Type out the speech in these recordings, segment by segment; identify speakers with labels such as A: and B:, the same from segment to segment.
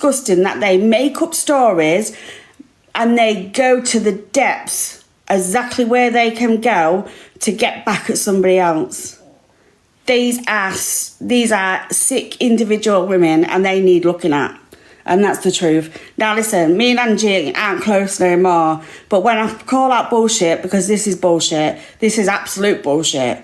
A: disgusting that they make up stories and they go to the depths exactly where they can go to get back at somebody else. These are sick individual women and they need looking at. And that's the truth. Now listen, me and Angie aren't close no more, but when I call out bullshit, because this is bullshit, this is absolute bullshit,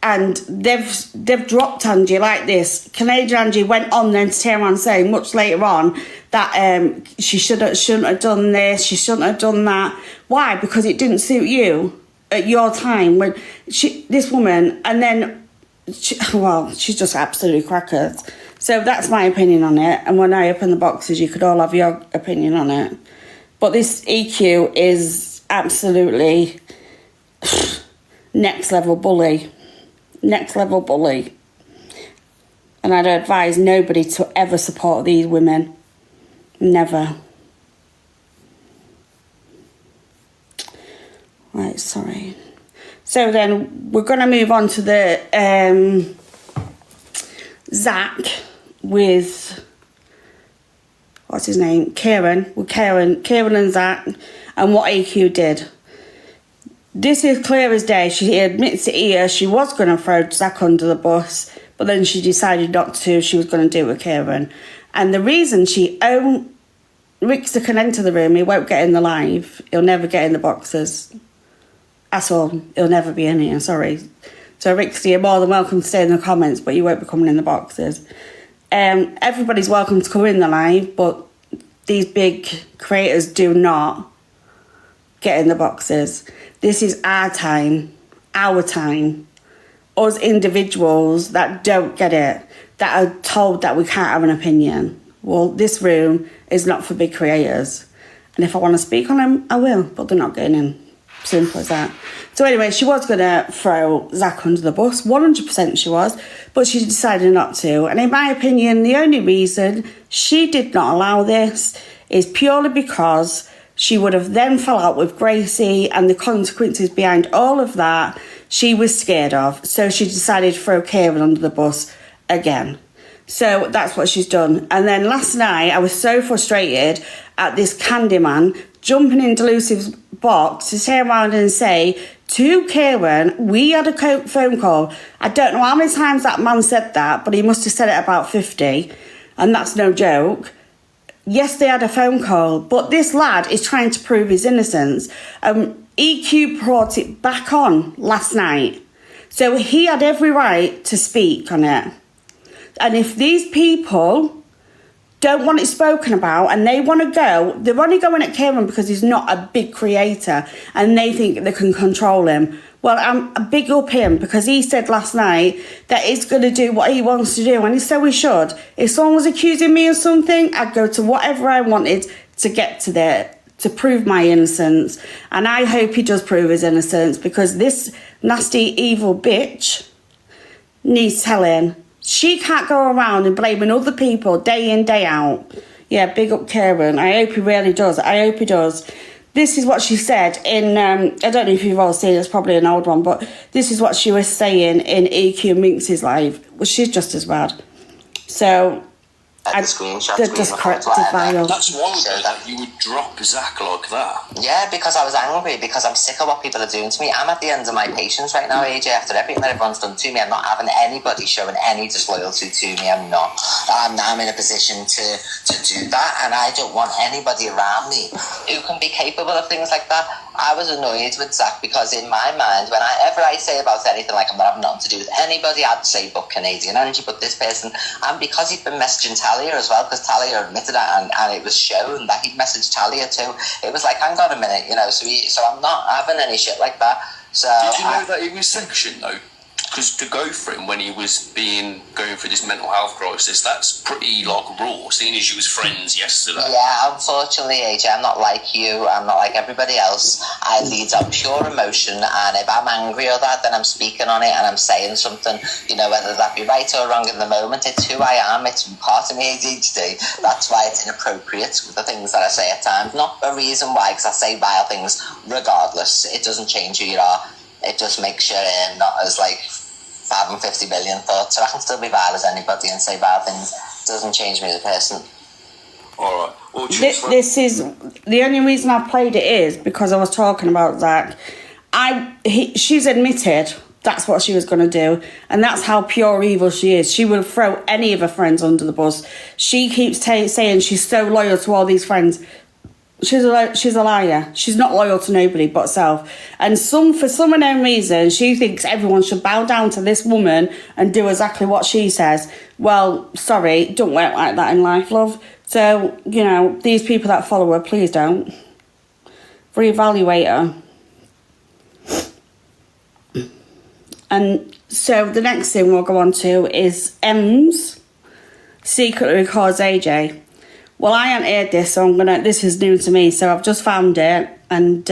A: and they've dropped Angie like this. Canadian Angie went on then to turn around saying much later on that she shouldn't have done this, she shouldn't have done that. Why? Because it didn't suit you at your time when this woman, and then she's just absolutely crackers. So that's my opinion on it. And when I open the boxes, you could all have your opinion on it. But this EQ is absolutely next level bully. Next level bully. And I'd advise nobody to ever support these women. Never. Right, sorry. So then we're going to move on to the Zach with, what's his name? Kieran and Zach, and what EQ did. This is clear as day. She admits it here. She was going to throw Zach under the bus, but then she decided not to. She was going to do it with Kieran. And the reason Rickster can enter the room, he won't get in the live. He'll never get in the boxes. That's all. He'll never be in here, sorry. So Rickster, you're more than welcome to stay in the comments, but you won't be coming in the boxes. Everybody's welcome to come in the live, but these big creators do not get in the boxes. This is our time, us individuals that don't get it, that are told that we can't have an opinion. Well, this room is not for big creators, and if I want to speak on them, I will, but they're not getting in. Simple as that. So anyway, she was going to throw Zach under the bus, 100% she was, but she decided not to. And in my opinion, the only reason she did not allow this is purely because she would have then fell out with Gracie, and the consequences behind all of that she was scared of. So she decided to throw Kieran under the bus again. So that's what she's done. And then last night, I was so frustrated at this Candyman jumping into Lucy's box to turn around and say to Kieran, we had a phone call. I don't know how many times that man said that, but he must have said it about 50. And that's no joke. Yes, they had a phone call, but this lad is trying to prove his innocence. EQ brought it back on last night. So he had every right to speak on it. And if these people don't want it spoken about and they want to go, they're only going at Kieran because he's not a big creator and they think they can control him. Well, I'm a big up him because he said last night that he's going to do what he wants to do, and so he should. If someone was accusing me of something, I'd go to whatever I wanted to get to there to prove my innocence. And I hope he does prove his innocence, because this nasty, evil bitch needs telling. She can't go around and blaming other people day in, day out. Yeah, big up Kieran. I hope he really does. I hope he does. This is what she said in, I don't know if you've all seen it, it's probably an old one, but this is what she was saying in EQ Minx's live. Well, she's just as bad. So, just corrected vile.
B: That's one day that you would drop Zach like that.
C: Yeah, because I was angry, because I'm sick of what people are doing to me. I'm at the end of my patience right now, AJ, after everything that everyone's done to me. I'm not having anybody showing any disloyalty to me. I'm not. I'm in a position to do that, and I don't want anybody around me who can be capable of things like that. I was annoyed with Zach because in my mind, whenever I say about anything like I'm not having nothing to do with anybody, I'd say but Canadian Energy, but this person, and because he'd been messaging Talia as well, because Talia admitted it, and it was shown that he'd messaged Talia too. It was like, hang on a minute, you know, so I'm not having any shit like that. So
B: did you know that he was sanctioned though? Because to go for him when he was going through this mental health crisis, that's pretty like raw, seeing as you was friends yesterday.
C: Yeah, unfortunately, AJ, I'm not like you. I'm not like everybody else. I lead on pure emotion, and if I'm angry or that, then I'm speaking on it and I'm saying something, you know, whether that be right or wrong in the moment. It's who I am. It's part of me, ADHD. That's why it's inappropriate with the things that I say at times. Not a reason why, because I say vile things regardless. It doesn't change who you are. It just makes you not as like having 50 billion thoughts. So I can still be vile as anybody and say vile things. It doesn't change me as a person.
B: Well,
A: This is the only reason I played it is because I was talking about Zach. She's admitted that's what she was going to do, and that's how pure evil she is. She will throw any of her friends under the bus. She keeps saying she's so loyal to all these friends. She's a liar. She's not loyal to nobody but herself. And for some unknown reason, she thinks everyone should bow down to this woman and do exactly what she says. Well, sorry, it don't work like that in life, love. So, you know, these people that follow her, please don't. Reevaluate her. And so the next thing we'll go on to is M's secretly records AJ. Well, I hadn't heard this, so this is new to me, so I've just found it, and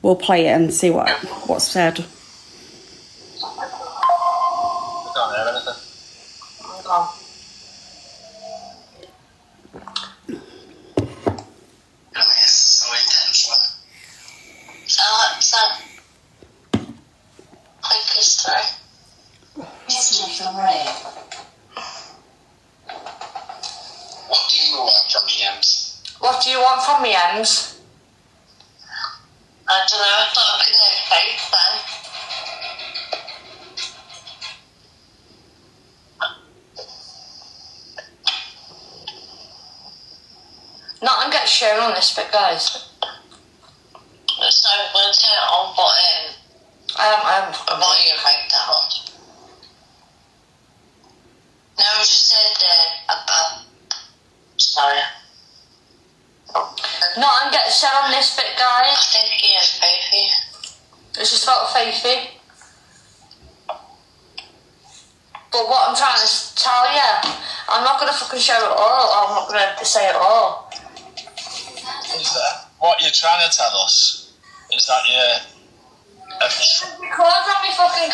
A: we'll play it and see what's said.
B: I can't hear anything.
D: What do you want from me, Ems?
E: I don't know, I thought I could hear faith then.
D: Nothing gets shown on this bit, guys.
E: So we'll turn it on, but
D: I am
E: the volume right down. No, we just said sorry.
D: Nothing gets shown on this bit,
E: I
D: guys.
E: think he is faithy.
D: It's just about Faithy. But what I'm trying to tell you, I'm not going to fucking show it all. I'm not going to say it all.
B: Is that what you're trying to tell us? Is that you're...
D: Record on me fucking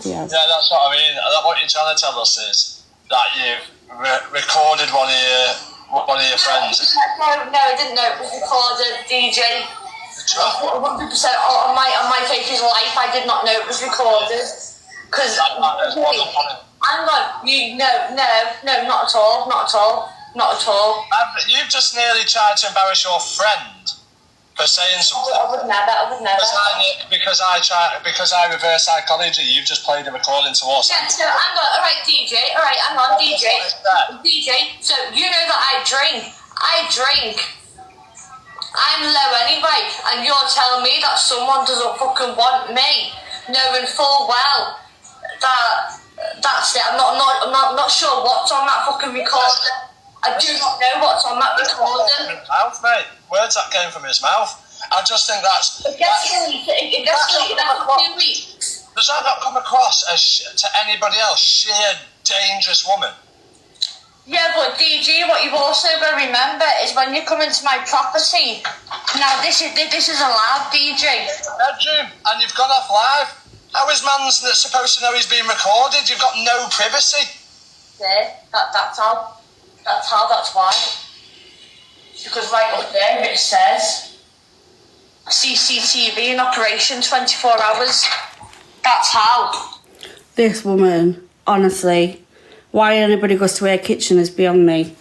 B: Yeah, that's what I mean. What you're trying to tell us is that you've recorded one of your friends.
D: No, I didn't know it was recorded, DJ. 100% on my Faithy's life, I did not know it was recorded. Because hang on, no, not at all, not at all.
B: You've just nearly tried to embarrass your friend for saying something.
D: I would never.
B: Because I reverse psychology, you've just played a recording to us.
D: Yeah, so hang on, alright DJ, hang on DJ, so you know that I drink, I'm low anyway, and you're telling me that someone doesn't fucking want me, knowing full well that that's it. I'm not sure what's on that fucking recording. I do not know what's on that recording.
B: Mouth, mate. Words that came from his mouth. I just think that's...
D: It gets deleted after 2 weeks.
B: Does that not come across as, to anybody else, sheer dangerous woman?
D: Yeah, but DG, what you've also got to remember is when you come into my property. Now this is allowed, DJ.
B: Bedroom, and you've gone off live. How is man's that supposed to know he's being recorded? You've got no privacy.
D: Yeah, that's why. Because right up there it says CCTV in operation 24 hours. That's how.
A: This woman, honestly, why anybody goes to her kitchen is beyond me.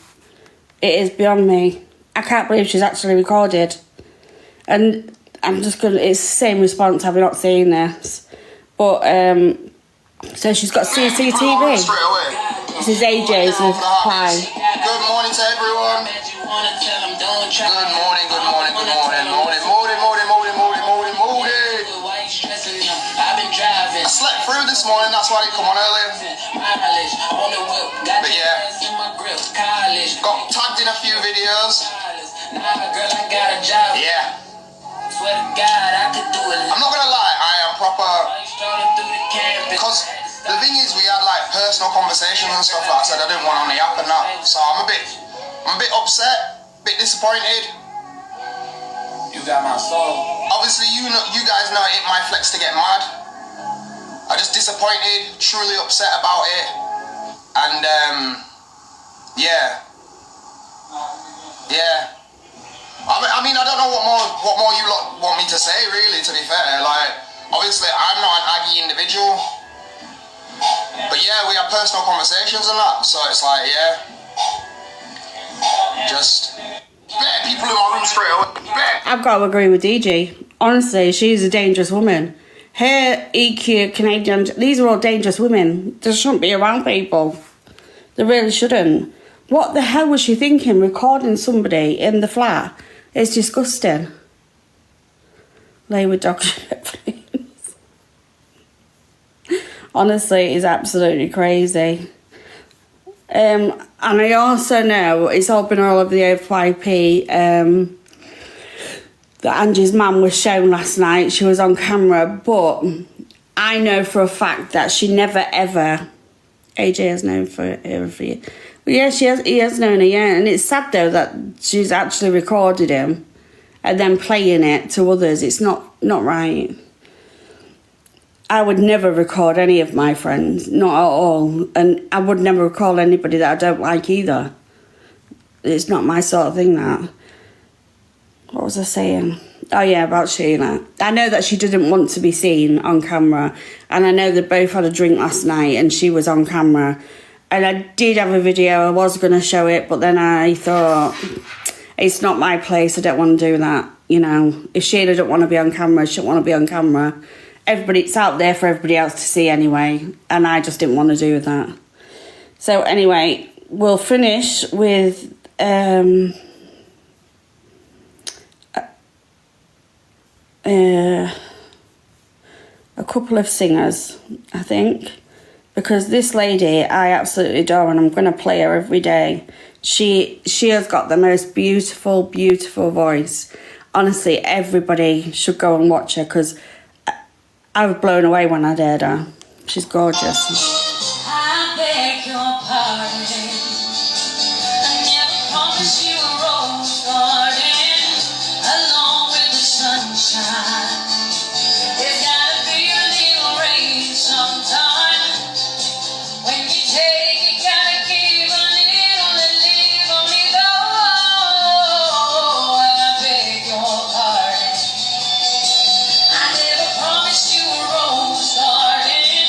A: It is beyond me. I can't believe she's actually recorded. And I'm just gonna, it's the same response, have you not seen this? But, so she's got CCTV. This is AJ's reply.
F: Good morning to everyone. Morning. I slept through this morning, that's why I didn't come on earlier. But yeah, got tagged in a few videos. Yeah. I'm not gonna lie, I am proper, because the thing is we had like personal conversations and stuff that I said I didn't want on the app and that, so I'm a bit upset, a bit disappointed.
G: You got my soul.
F: Obviously you guys know it ain't my flex to get mad. I'm just disappointed, truly upset about it, and yeah. I mean, I don't know what more you lot want me to say, really, to be fair. Like, obviously, I'm not an Aggie individual. But yeah, we have personal conversations and that, so it's like, yeah, just let people in my room straight away.
A: I've got to agree with DG. Honestly, she's a dangerous woman. Her EQ, Canadian, these are all dangerous women. They shouldn't be around people. They really shouldn't. What the hell was she thinking, recording somebody in the flat? It's disgusting. Lay with dog shit, please. Honestly, it's absolutely crazy. And I also know, it's all been all over the FYP, that Angie's mum was shown last night. She was on camera, but I know for a fact that she never ever... AJ has known for her for years. But yeah, he has known her, yeah. And it's sad, though, that she's actually recorded him and then playing it to others. It's not right. I would never record any of my friends, not at all. And I would never record anybody that I don't like either. It's not my sort of thing, that. What was I saying? Oh, yeah, about Sheila. I know that she didn't want to be seen on camera. And I know they both had a drink last night and she was on camera. And I did have a video. I was going to show it, but then I thought, it's not my place. I don't want to do that. You know, if Sheila don't want to be on camera, she don't want to be on camera. It's out there for everybody else to see anyway. And I just didn't want to do that. So anyway, we'll finish with... a couple of singers, I think, because this lady I absolutely adore and I'm going to play her every day. She has got the most beautiful voice. Honestly, everybody should go and watch her because I was blown away when I heard her. She's gorgeous.
H: I beg your pardon. I never promised you a rose garden along with the sunshine. There's gotta be a little rain sometime. When you take, you gotta give a little and leave me go. I beg your pardon. I never promised you a rose garden.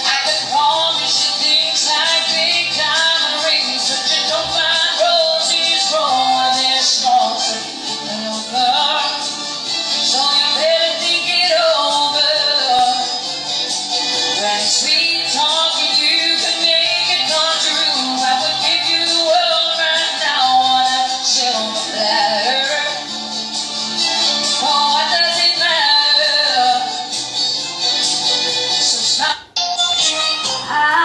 H: I could promise you things like big diamond rings, but you don't find roses growing when there's storms over. So you better think it over. When it's sweet talking, you can make it come true. I would give you the world right now on a silver platter. Oh, what does it matter? So stop.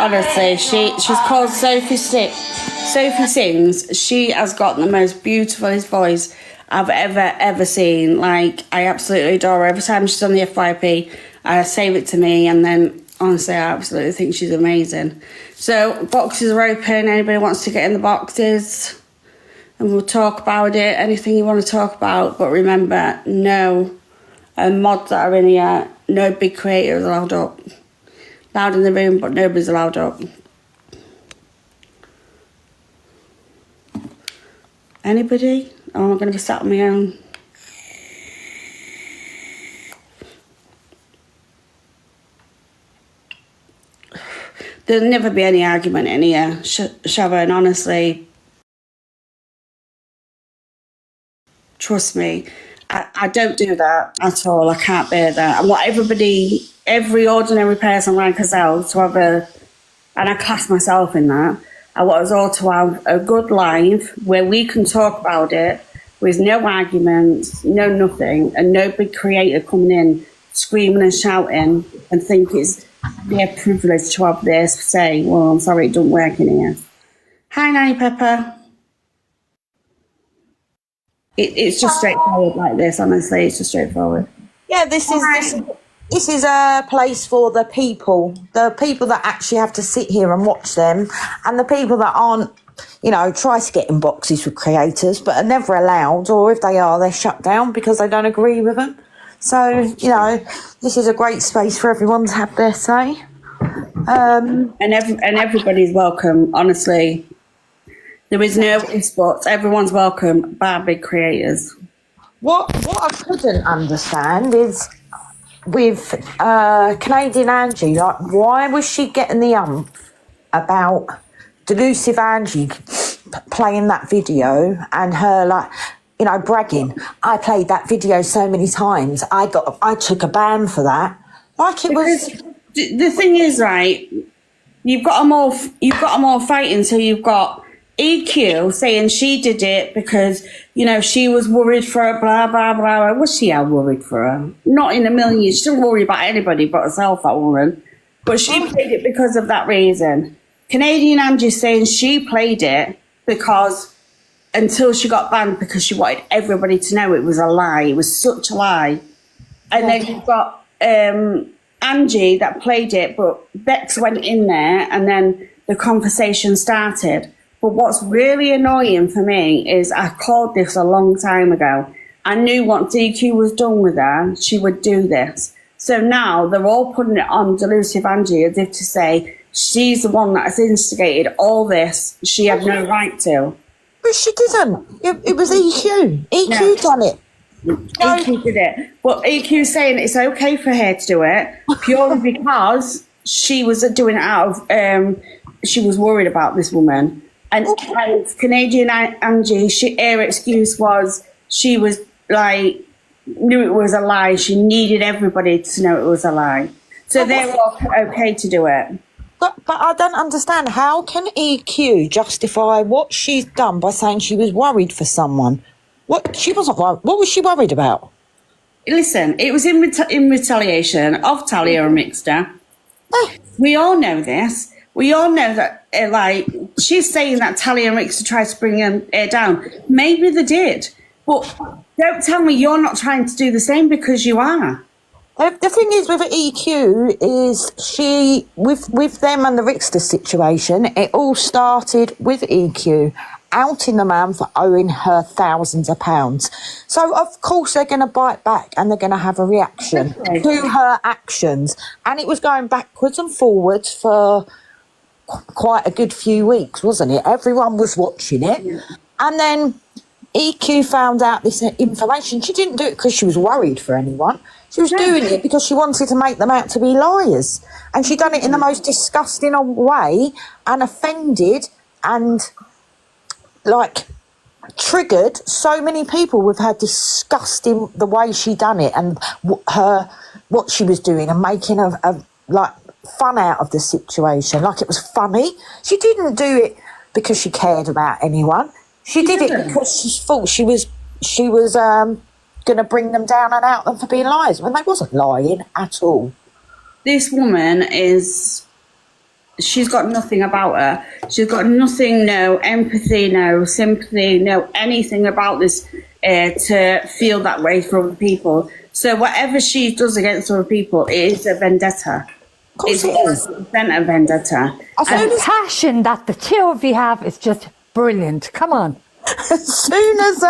A: Honestly, she's called Sophie Sings. She has got the most beautiful voice I've ever seen. Like, I absolutely adore her. Every time she's on the FYP, I save it to me, and then honestly, I absolutely think she's amazing. So, boxes are open. Anybody wants to get in the boxes, and we'll talk about it. Anything you want to talk about, but remember, no mods that are in here, no big creators allowed up. Loud in the room, but nobody's allowed up. Anybody? Or am I going to be sat on my own? There'll never be any argument in here, Sharon, honestly. Trust me. I don't do that at all. I can't bear that. I want every ordinary person like herself to have and I class myself in that. I want us all to have a good life where we can talk about it with no arguments, no nothing, and no big creator coming in screaming and shouting and think it's their privilege to have their say. Well, I'm sorry, it don't work in here. Hi, Nanny Pepper. It's just straightforward like this, honestly. It's just straightforward.
I: Yeah, this is a place for the people that actually have to sit here and watch them, and the people that aren't, try to get in boxes with creators but are never allowed, or if they are, they're shut down because they don't agree with them. So, this is a great space for everyone to have their say.
A: And everybody's welcome, honestly. There is no ifs, buts. Everyone's welcome, bar big creators.
I: What I couldn't understand is with Canadian Angie, like, why was she getting the about delusive Angie playing that video and her, like, you know, bragging? I played that video so many times. I took a ban for that. Like, it was.
A: The thing is, right? You've got them all fighting. So you've got EQ saying she did it because, you know, she was worried for her, blah, blah, blah. Was she worried for her? Not in a million years. She didn't worry about anybody but herself, that woman. But she played it because of that reason. Canadian Angie saying she played it because until she got banned because she wanted everybody to know it was a lie. It was such a lie. And then you've got Angie that played it, but Bex went in there and then the conversation started. But what's really annoying for me is I called this a long time ago. I knew once DQ was done with her, she would do this. So now they're all putting it on Delusive Angie as if to say she's the one that has instigated all this. She had no right to.
I: But she didn't. It was EQ. EQ done it.
A: EQ did it. But EQ saying it's okay for her to do it purely because she was doing it out of, she was worried about this woman. And Canadian Angie, her excuse was she was like, knew it was a lie. She needed everybody to know it was a lie. So they were all okay to do it.
I: But I don't understand. How can EQ justify what she's done by saying she was worried for someone? What? She wasn't worried. What was she worried about?
A: Listen, it was in retaliation of Talia and Mixter. We all know this. We all know that, like, she's saying that Talia and Mixter tried to bring her down. Maybe they did. But don't tell me you're not trying to do the same because you are.
I: The thing is with EQ is she, with them and the Rickster situation, it all started with EQ outing the man for owing her thousands of pounds. So, of course, they're going to bite back and they're going to have a reaction to her actions. And it was going backwards and forwards for quite a good few weeks, wasn't it? Everyone was watching it. Yeah. And then EQ found out this information. She didn't do it because she was worried for anyone. She was doing it because she wanted to make them out to be liars. And she done it in the most disgusting way and offended and, like, triggered so many people with her disgusting, the way she done it and what she was doing and making like, fun out of the situation. Like, it was funny. She didn't do it because she cared about anyone. She did it because she thought she was going to bring them down and out them for being liars when they wasn't lying at all.
A: This woman she's got nothing about her. She's got nothing, no empathy, no sympathy, no anything about this to feel that way for other people. So whatever she does against other people, it is a vendetta.
I: Of course it is.
A: A vendetta.
J: The passion that the two of you have is just brilliant. Come on.
I: As soon as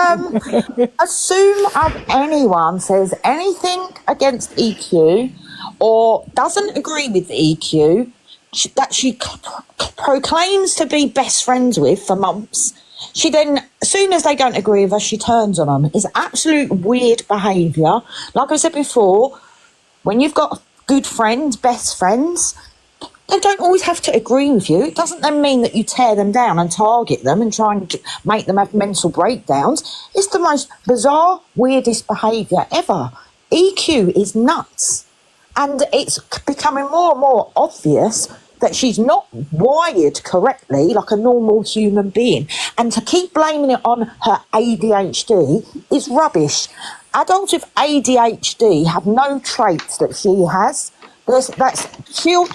I: anyone says anything against EQ or doesn't agree with EQ that she proclaims to be best friends with for months, she then, as soon as they don't agree with her, she turns on them. It's absolute weird behaviour. Like I said before, when you've got good friends, best friends, they don't always have to agree with you. It doesn't then mean that you tear them down and target them and try and make them have mental breakdowns. It's the most bizarre, weirdest behaviour ever. EQ is nuts. And it's becoming more and more obvious that she's not wired correctly like a normal human being. And to keep blaming it on her ADHD is rubbish. Adults with ADHD have no traits that she has. That's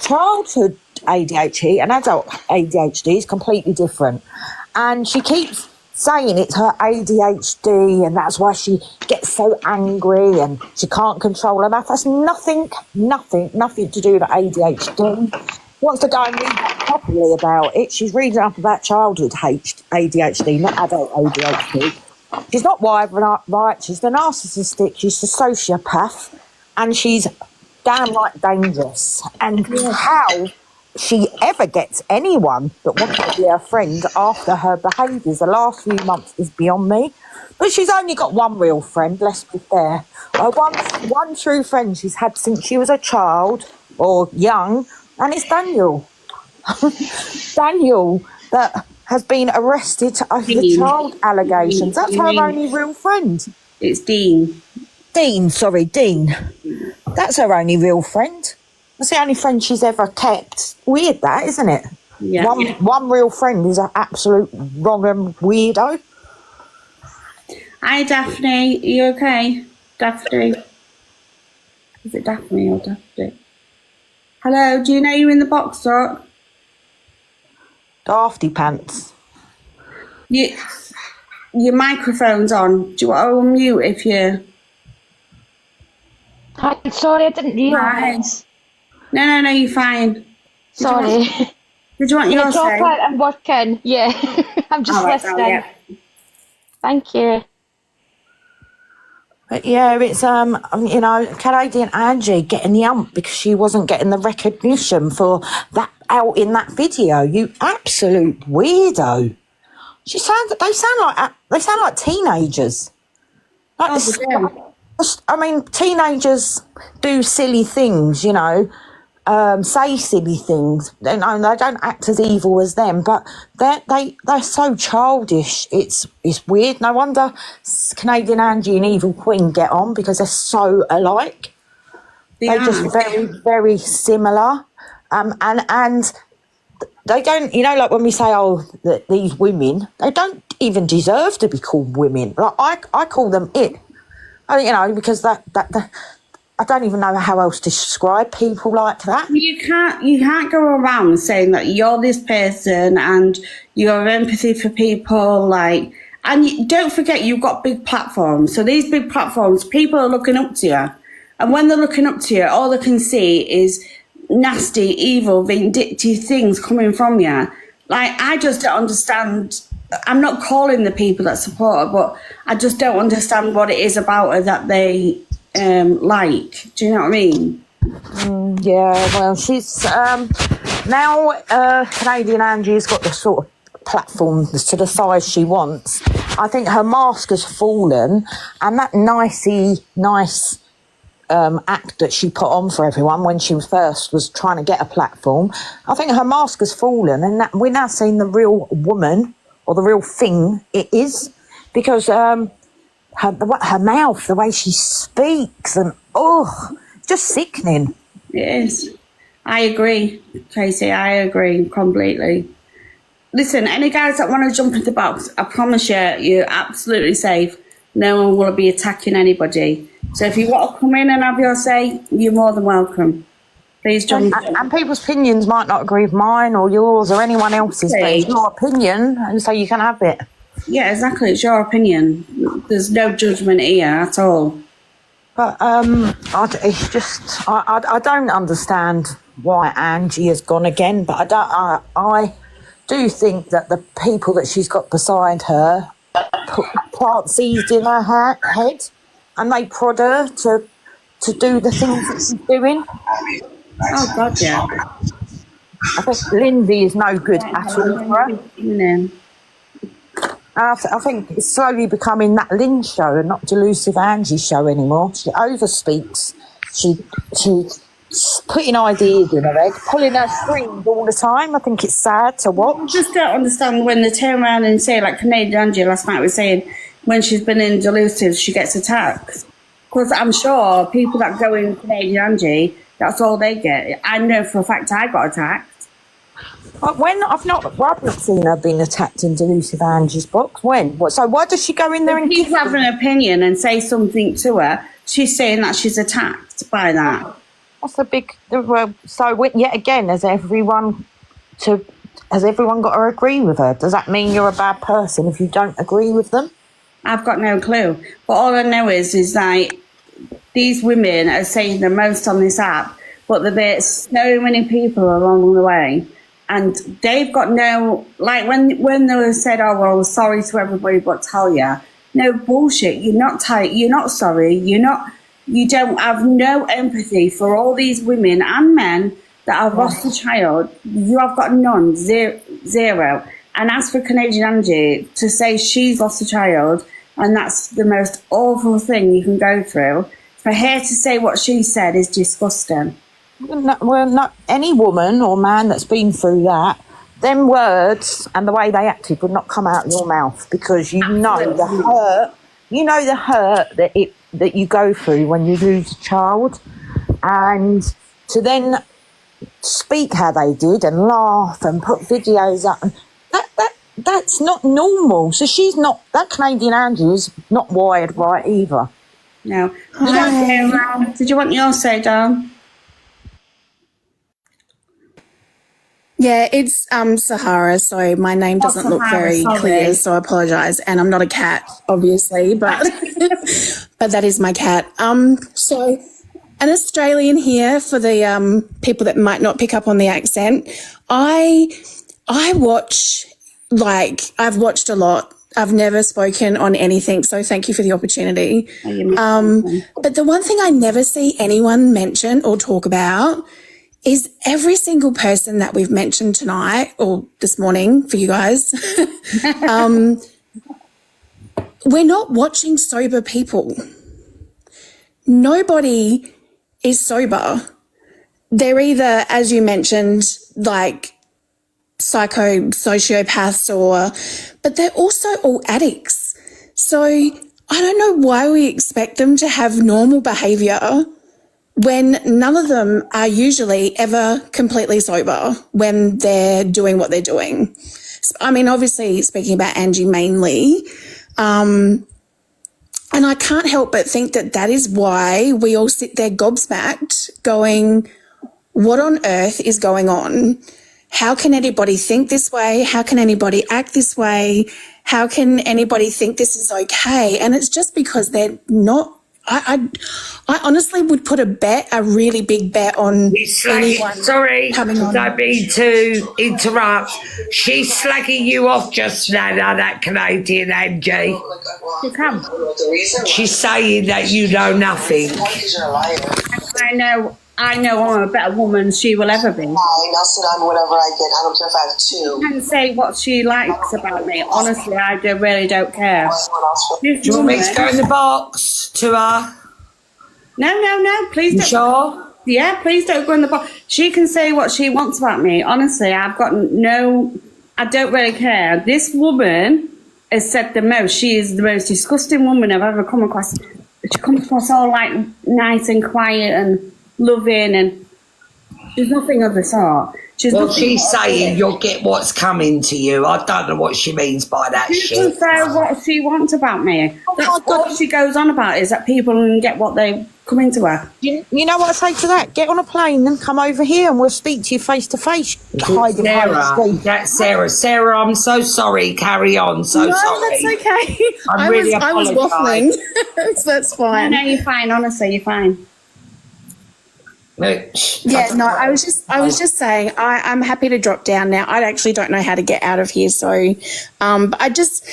I: childhood ADHD and adult ADHD is completely different. And she keeps saying it's her ADHD and that's why she gets so angry and she can't control her mouth. That's nothing to do with ADHD. She wants to go and read up properly about it. She's reading up about childhood ADHD, not adult ADHD. She's not wired right. She's the narcissistic. She's the sociopath. And she's downright dangerous. And how she ever gets anyone that wants to be her friend after her behaviours the last few months is beyond me. But she's only got one real friend, let's be fair. One true friend she's had since she was a child or young, and it's Daniel. Daniel, that has been arrested over the child allegations. That's her only real friend.
A: It's Dean.
I: Dean. That's her only real friend. That's the only friend she's ever kept. Weird that, isn't it?
A: Yeah.
I: One real friend is an absolute wrong weirdo.
A: Hi, Daphne. Are you okay? Daphne. Is it Daphne or Daphne? Hello, do you know you're in the box talk?
I: Dafty pants.
A: Your microphone's on. Do you want to unmute if you...
K: Hi, sorry, I didn't realise.
A: No, you're fine.
K: Sorry.
A: Did you want your say?
K: I'm working. Yeah, I'm just listening.
A: Yeah.
K: Thank you.
I: But yeah, it's Canadian Angie getting the ump because she wasn't getting the recognition for that out in that video. You absolute weirdo. They sound like teenagers. Teenagers do silly things, say silly things. They don't act as evil as them, but they're so childish. It's weird. No wonder Canadian Angie and Evil Queen get on because they're so alike. They're just very, very similar. And they don't, like when we say, these women, they don't even deserve to be called women. Like I call them it. Because that I don't even know how else to describe people like that.
A: You can't go around saying that you're this person and you have empathy for people, and don't forget you've got big platforms. So these big platforms, people are looking up to you. And when they're looking up to you, all they can see is nasty, evil, vindictive things coming from you. I just don't understand. I'm not calling the people that support her, but I just don't understand what it is about her that they like. Do you know what I mean?
I: Yeah, well, she's now Canadian Angie's got the sort of platform to the size she wants. I think her mask has fallen, and that nice act that she put on for everyone when she was trying to get a platform, I think her mask has fallen, and that we're now seeing the real woman or the real thing it is, because her mouth, the way she speaks, and just sickening.
A: It is. I agree, Tracy. I agree completely. Listen, any guys that want to jump into the box, I promise you're absolutely safe. No one will be attacking anybody. So if you want to come in and have your say, you're more than welcome. Please jump in.
I: And people's opinions might not agree with mine or yours or anyone else's, but it's your opinion, and so you can have it.
A: Yeah, exactly. It's your opinion. There's no judgment here at all.
I: But it's just I don't understand why Angie has gone again. But I do think that the people that she's got beside her plant seeds in her head, and they prod her to do the things that she's doing.
A: Oh God, yeah.
I: I think Lindsay is no good at all for her. I think it's slowly becoming that Lynn show and not Delusive Angie show anymore. She overspeaks. She's putting ideas in her head, pulling her strings all the time. I think it's sad to watch.
A: I just don't understand when they turn around and say, like Canadian Angie last night was saying, when she's been in Delusive, she gets attacked. Because I'm sure people that go in Canadian Angie, that's all they get. I know for a fact I got attacked.
I: When I haven't seen her being attacked in Delusive Angie's box. When? So why does she go in there and
A: if you have an opinion and say something to her, she's saying that she's attacked by that.
I: That's a big. So yet again, has everyone got to agree with her? Does that mean you're a bad person if you don't agree with them?
A: I've got no clue. But all I know is like these women are saying the most on this app, but they've met so many people along the way. And they've got no, like when they said, oh, well, sorry to everybody, but tell you. No bullshit. You're not sorry. You don't have no empathy for all these women and men that I've lost a child, you have got none, zero. And as for Canadian Angie, to say she's lost a child, and that's the most awful thing you can go through, for her to say what she said is disgusting.
I: Well, not any woman or man that's been through that, them words and the way they acted would not come out of your mouth, because you know the hurt. You know the hurt that you go through when you lose a child, and to then speak how they did and laugh and put videos up, and that's not normal. So she's not, that Canadian Angie is not wired right either.
A: No. Did you want your say, Dom?
L: Yeah, it's Sahara, so my name doesn't look very clear, so I apologise. And I'm not a cat, obviously, but but that is my cat. So an Australian here for the people that might not pick up on the accent. I watch, like, I've watched a lot. I've never spoken on anything, so thank you for the opportunity. But the one thing I never see anyone mention or talk about is every single person that we've mentioned tonight or this morning for you guys, we're not watching sober people. Nobody is sober. They're either, as you mentioned, like sociopaths, but they're also all addicts. So I don't know why we expect them to have normal behaviour when none of them are usually ever completely sober when they're doing what they're doing. I mean, obviously speaking about Angie mainly, and I can't help but think that is why we all sit there gobsmacked going, what on earth is going on? How can anybody think this way? How can anybody act this way? How can anybody think this is okay? And it's just because they're not. I honestly would put a really big bet on anyone.
M: Sorry,
L: coming on.
M: don't mean to interrupt. She's slagging you off just now, that Canadian Angie. She's saying that you know nothing.
A: I know I'm a better woman she will ever be.
N: I'll sit on whatever I get. I don't care if I have two.
A: She can say what she likes about me. Honestly, I really don't care.
M: Do you want me to go in the box to her?
A: No, please don't.
M: You sure?
A: Yeah, please don't go in the box. She can say what she wants about me. Honestly, I don't really care. This woman has said the most. She is the most disgusting woman I've ever come across. She comes across all like nice and quiet and loving, and she's nothing of the sort. She's
M: saying you'll get what's coming to you. I don't know what she means by that shit.
A: She can say what she wants about me. That's all she goes on about, is that people can get what they come into her.
I: You know what I say to that? Get on a plane and come over here and we'll speak to you face to face.
M: That's Sarah. Sarah, I'm so sorry. Carry on. Sorry.
L: That's okay.
M: I was
L: waffling. So that's fine.
A: No, you're fine. Honestly, you're fine.
L: I was just saying I'm happy to drop down now. I actually don't know how to get out of here, so but I just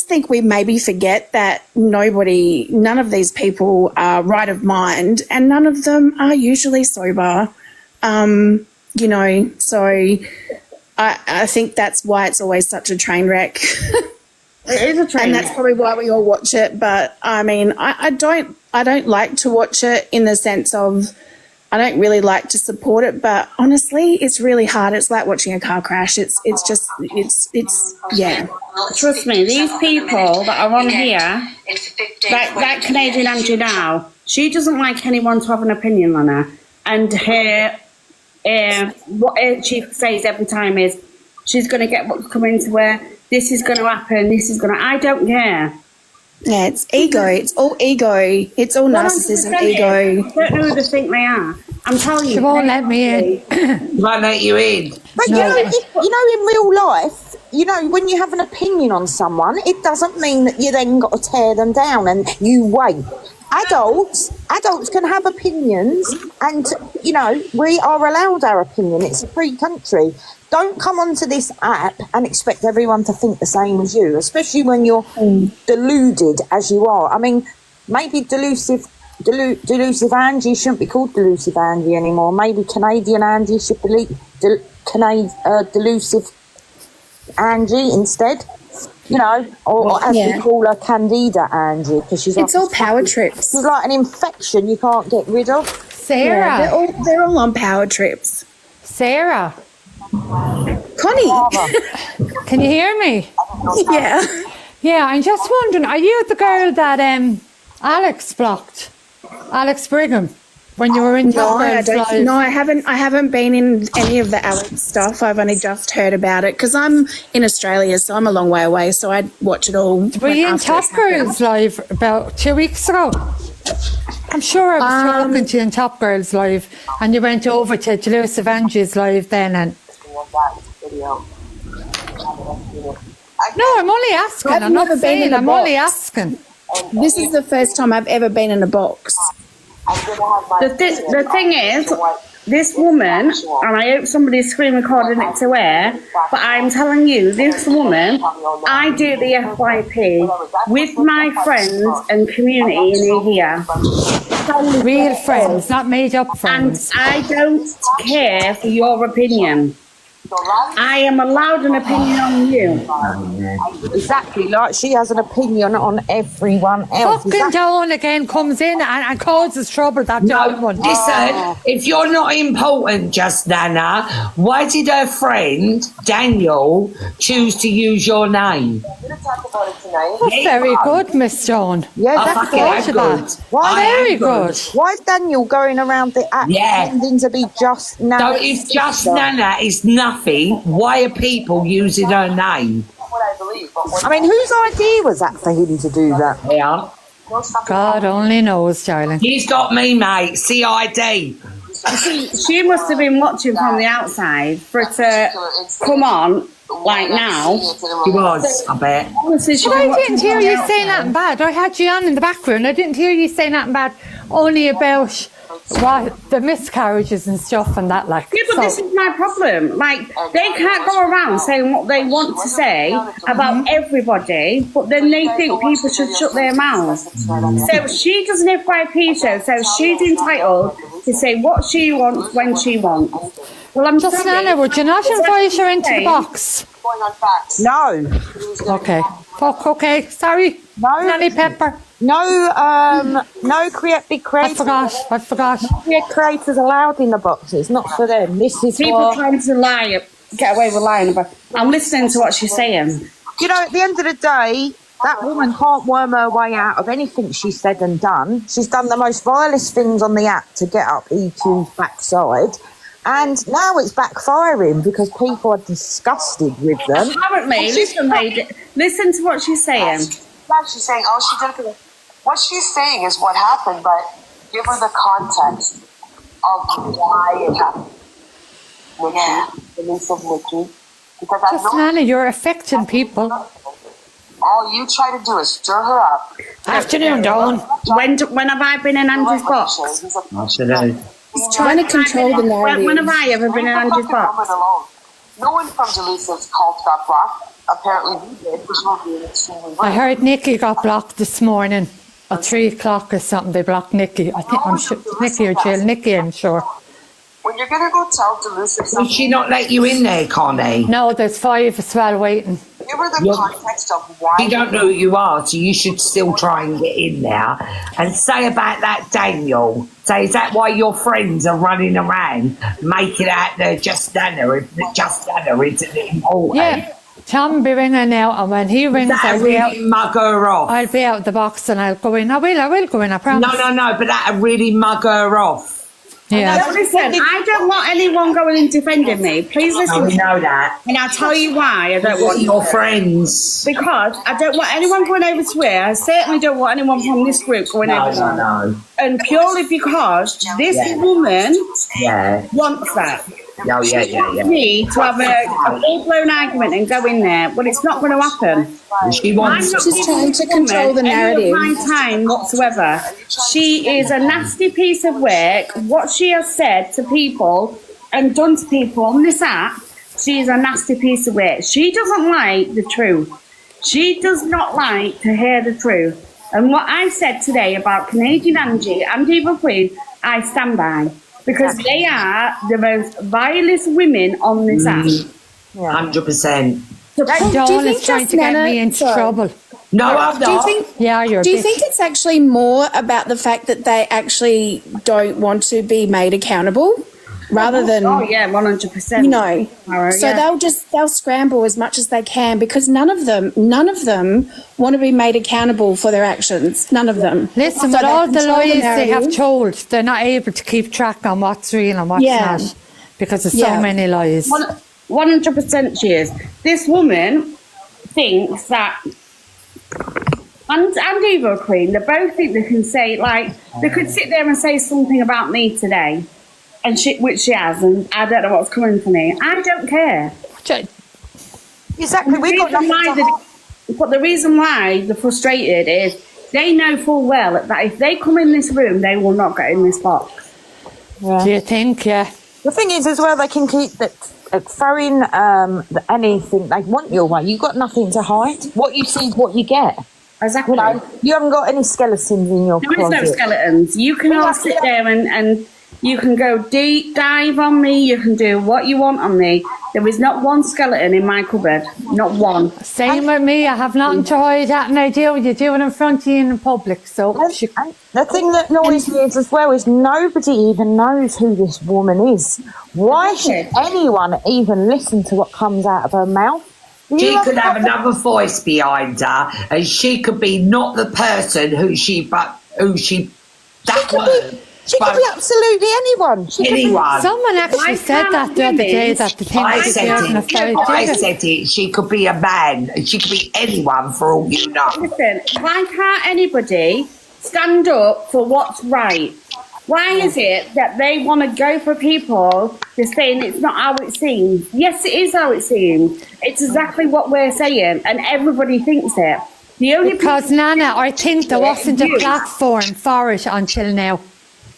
L: think we maybe forget that none of these people are right of mind, and none of them are usually sober. So I think that's why it's always such a train wreck.
A: It is a train
L: and that's probably why we all watch it. But I mean, I don't like to watch it in the sense of I don't really like to support it. But honestly, it's really hard. It's like watching a car crash. It's yeah.
A: Trust me, these people that are on here, like Canadian Angie now, she doesn't like anyone to have an opinion on her, and her what she says every time is she's going to get what's coming to her. This is going to happen. I don't care.
L: Yeah, it's ego. It's all ego. It's all narcissism, ego.
A: I don't know who they think they are. I'm telling you.
J: She won't let me in.
M: Won't let you in.
I: But you know, in real life, when you have an opinion on someone, it doesn't mean that you then got to tear them down and you wait. Adults can have opinions, and we are allowed our opinion. It's a free country. Don't come onto this app and expect everyone to think the same as you, especially when you're deluded as you are. I mean, maybe delusive Delusive Angie shouldn't be called Delusive Angie anymore. Maybe Canadian Angie should be Delusive Angie instead. You know, or as we call her, Candida Angie, because she's.
L: It's all power trips.
I: She's like an infection you can't get rid of.
J: Sarah.
L: Yeah, they're all on power trips.
J: Sarah.
L: Connie.
J: Can you hear me?
L: Yeah.
J: Yeah, I'm just wondering, are you the girl that Alex blocked? Alex Brigham? When you were in
L: No, I haven't been in any of the Alex stuff. I've only just heard about it because I'm in Australia, so I'm a long way away. So I'd watch it all.
J: Were you in Top Girls Live about 2 weeks ago? I'm sure I was talking to you in Top Girls Live, and you went over to Delusive Angie's Live then. And no, I'm only asking. I'm not saying. I'm only asking.
L: This is the first time I've ever been in a box.
A: The thing is, this woman, and I hope somebody's screen recording it to her, but I'm telling you, this woman, I do the FYP with my friends and community in here.
J: Real friends, not made up friends.
A: And I don't care for your opinion. I am allowed an opinion on you.
I: Exactly, like she has an opinion on everyone else.
J: Fucking Dawn again comes in and causes trouble, that Dawn one.
M: Listen, if you're not important, just Nana, why did her friend, Daniel, choose to use your name?
J: That's very good, Miss Dawn.
I: Yeah, that's
M: good.
J: Very good.
I: Why is Daniel going around the app pretending to be just Nana?
M: So if just Nana is nothing, why are people using her name?
I: I mean, whose idea was that for him to do that?
M: Yeah.
J: God only knows, darling.
M: He's got me, mate. CID.
A: You see, she must have been watching from the outside for it to come on like now.
M: She was, I bet.
A: Honestly,
J: But I didn't hear you say nothing bad. I had you on in the background. I didn't hear you say nothing bad, only about the miscarriages and stuff and that, like.
A: Yeah, but this is my problem. Like, they can't go around saying what they want to say about everybody, but then they think people should shut their mouths. So she does an FYP show, so she's entitled to say what she wants when she wants. Well, I'm
J: just Nana, would you not invite her into the box?
I: No.
J: Okay. Fuck, okay. Sorry.
I: No.
J: Nanny Pepper.
I: No, no big creators.
J: I forgot.
I: No big creators allowed in the boxes, not for them. This is
A: people trying to lie, get away with lying about. I'm listening to what she's saying.
I: You know, at the end of the day, that woman can't worm her way out of anything she's said and done. She's done the most vilest things on the app to get up EQ's backside. And now it's backfiring because people are disgusted with them.
A: Apparently, listen to what she's saying.
N: She's saying, oh, she did it. What she's saying is what happened, but give her the context of why it happened. The niece of Nikki. Because
J: just Nana, you're affecting people.
N: All you try to do is stir her up.
J: Afternoon, Dawn.
A: When have I been in Andrew's box?
M: Afternoon.
L: He's trying to control the narrative.
A: When have I ever been in Andrew's box?
N: No one from Delusive's cult got blocked. Apparently we did.
J: I heard Nikki got blocked this morning at 3 o'clock or something. They blocked Nikki. I'm sure Nikki or Jill. Nikki, I'm sure.
N: When you're gonna go tell Delusive something,
M: did she not let you in there, Connie?
J: No, there's 5 as well waiting.
N: Give her the context of why.
M: You don't know who you are, so you should still try and get in there and say about that Daniel. Say, is that why your friends are running around making out they're just Nanna? If just Nanna isn't important.
J: Yeah. Tom be ringing now, and when he rings,
M: I'll really mug her off.
J: I'll be out the box and I'll go in. I will go in, I promise.
M: No, but that'll really mug her off.
J: Yeah.
A: No, listen, I don't want anyone going and defending me. Please listen.
M: We know that.
A: And I'll tell you why I don't want
M: your friends.
A: Because I don't want anyone going over to her. I certainly don't want anyone from this group going over to her.
M: No.
A: And purely because this woman wants that.
M: Yeah.
A: Me to have a full-blown argument and go in there, but it's not going to happen.
M: She wants.
L: She's trying to control the narrative.
A: My time whatsoever. She is a nasty piece of work. What she has said to people and done to people on this app, she is a nasty piece of work. She doesn't like the truth. She does not like to hear the truth. And what I said today about Canadian Angie and Eva Queen, I stand by. Because they are the most vilest women on this app.
M: 100%.
J: Dawn is trying to get me into trouble.
M: No, I'm not.
L: Do you think it's actually more about the fact that they actually don't want to be made accountable rather than
A: 100%.
L: You know, they'll scramble as much as they can because none of them want to be made accountable for their actions. None of them.
J: Listen, with all the lies they have told, they're not able to keep track on what's real and what's not because there's so many lies.
A: 100% she is. This woman thinks that, and Eva Queen, they both think they can say, like, they could sit there and say something about me today, and which she has, and I don't know what's coming for me. I don't care.
I: Exactly.
A: But the reason why they're frustrated is they know full well that if they come in this room, they will not get in this box.
J: Do you think? Yeah.
I: The thing is, as well, they can keep throwing anything they want your way. You've got nothing to hide. What you see is what you get.
A: Exactly.
I: You know, you haven't got any skeletons in your closet.
A: There is no skeletons. You can all sit there and you can go deep dive on me. You can do what you want on me. There is not one skeleton in my cupboard. Not one.
J: Same with me. I have nothing to hide at, and I do. You do it in front of you in public. So
I: the thing that annoys me is as well is nobody even knows who this woman is. Why should anyone even listen to what comes out of her mouth?
M: She could have another voice behind her, and she could be not the person
I: She could be absolutely anyone.
J: Someone actually said that the other day that the thing
M: I said it. She could be a man. She could be anyone for all you know.
A: Listen, why can't anybody stand up for what's right? Why is it that they want to go for people just saying it's not how it seems? Yes, it is how it seems. It's exactly what we're saying, and everybody thinks it.
J: Because Nanna, I think there wasn't a platform for it until now.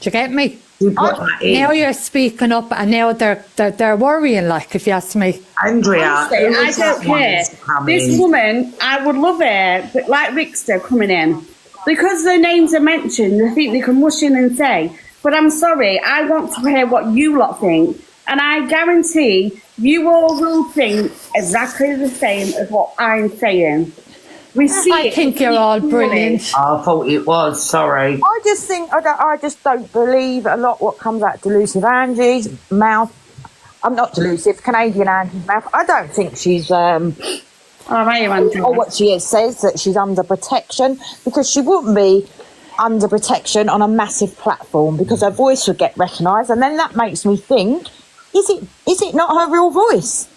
J: Do you get me? Now you're speaking up, and now they're worrying. Like, if you ask me,
M: Andrea,
A: honestly, I don't care. This woman, I would love her, but like Rickster coming in. Because their names are mentioned, they think they can rush in and say, but I'm sorry, I want to hear what you lot think. And I guarantee you all will think exactly the same as what I'm saying.
J: I think you're all brilliant.
M: I thought it was, sorry.
I: I just think, I just don't believe a lot what comes out of Delusive Angie's mouth. I'm not delusive, Canadian Angie's mouth. I don't think she's... or what she says that she's under protection, because she wouldn't be under protection on a massive platform because her voice would get recognised, and then that makes me think, is it not her real voice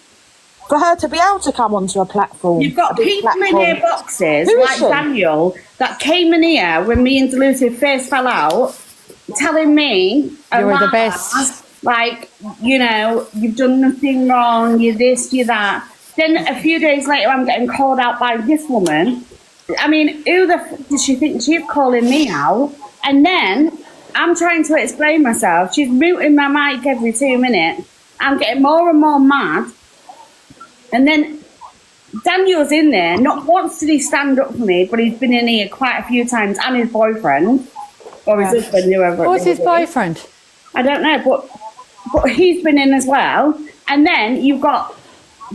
I: for her to be able to come onto a platform?
A: You've got people in their boxes like Daniel that came in here when me and Delusive first fell out, telling me
J: you were the best,
A: like, you know, you've done nothing wrong, you're this, you're that. Then a few days later, I'm getting called out by this woman. I mean, who the f does she think she's calling me out? And then I'm trying to explain myself. She's muting my mic every 2 minutes. I'm getting more and more mad. And then Daniel's in there. Not once did he stand up for me, but he's been in here quite a few times, and his boyfriend. Or his husband, whoever.
J: What's his boyfriend?
A: I don't know, but he's been in as well. And then you've got...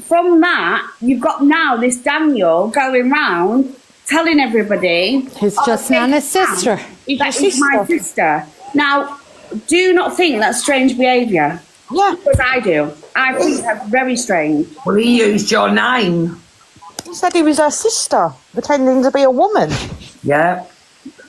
A: From that, you've got now this Daniel going round telling everybody...
J: He's just Nanna's sister.
A: He's my sister. Now, do not think that's strange behaviour.
I: Yeah.
A: Because I do. I think that's very strange.
M: Well, he used your name.
I: He said he was her sister, pretending to be a woman.
M: Yeah.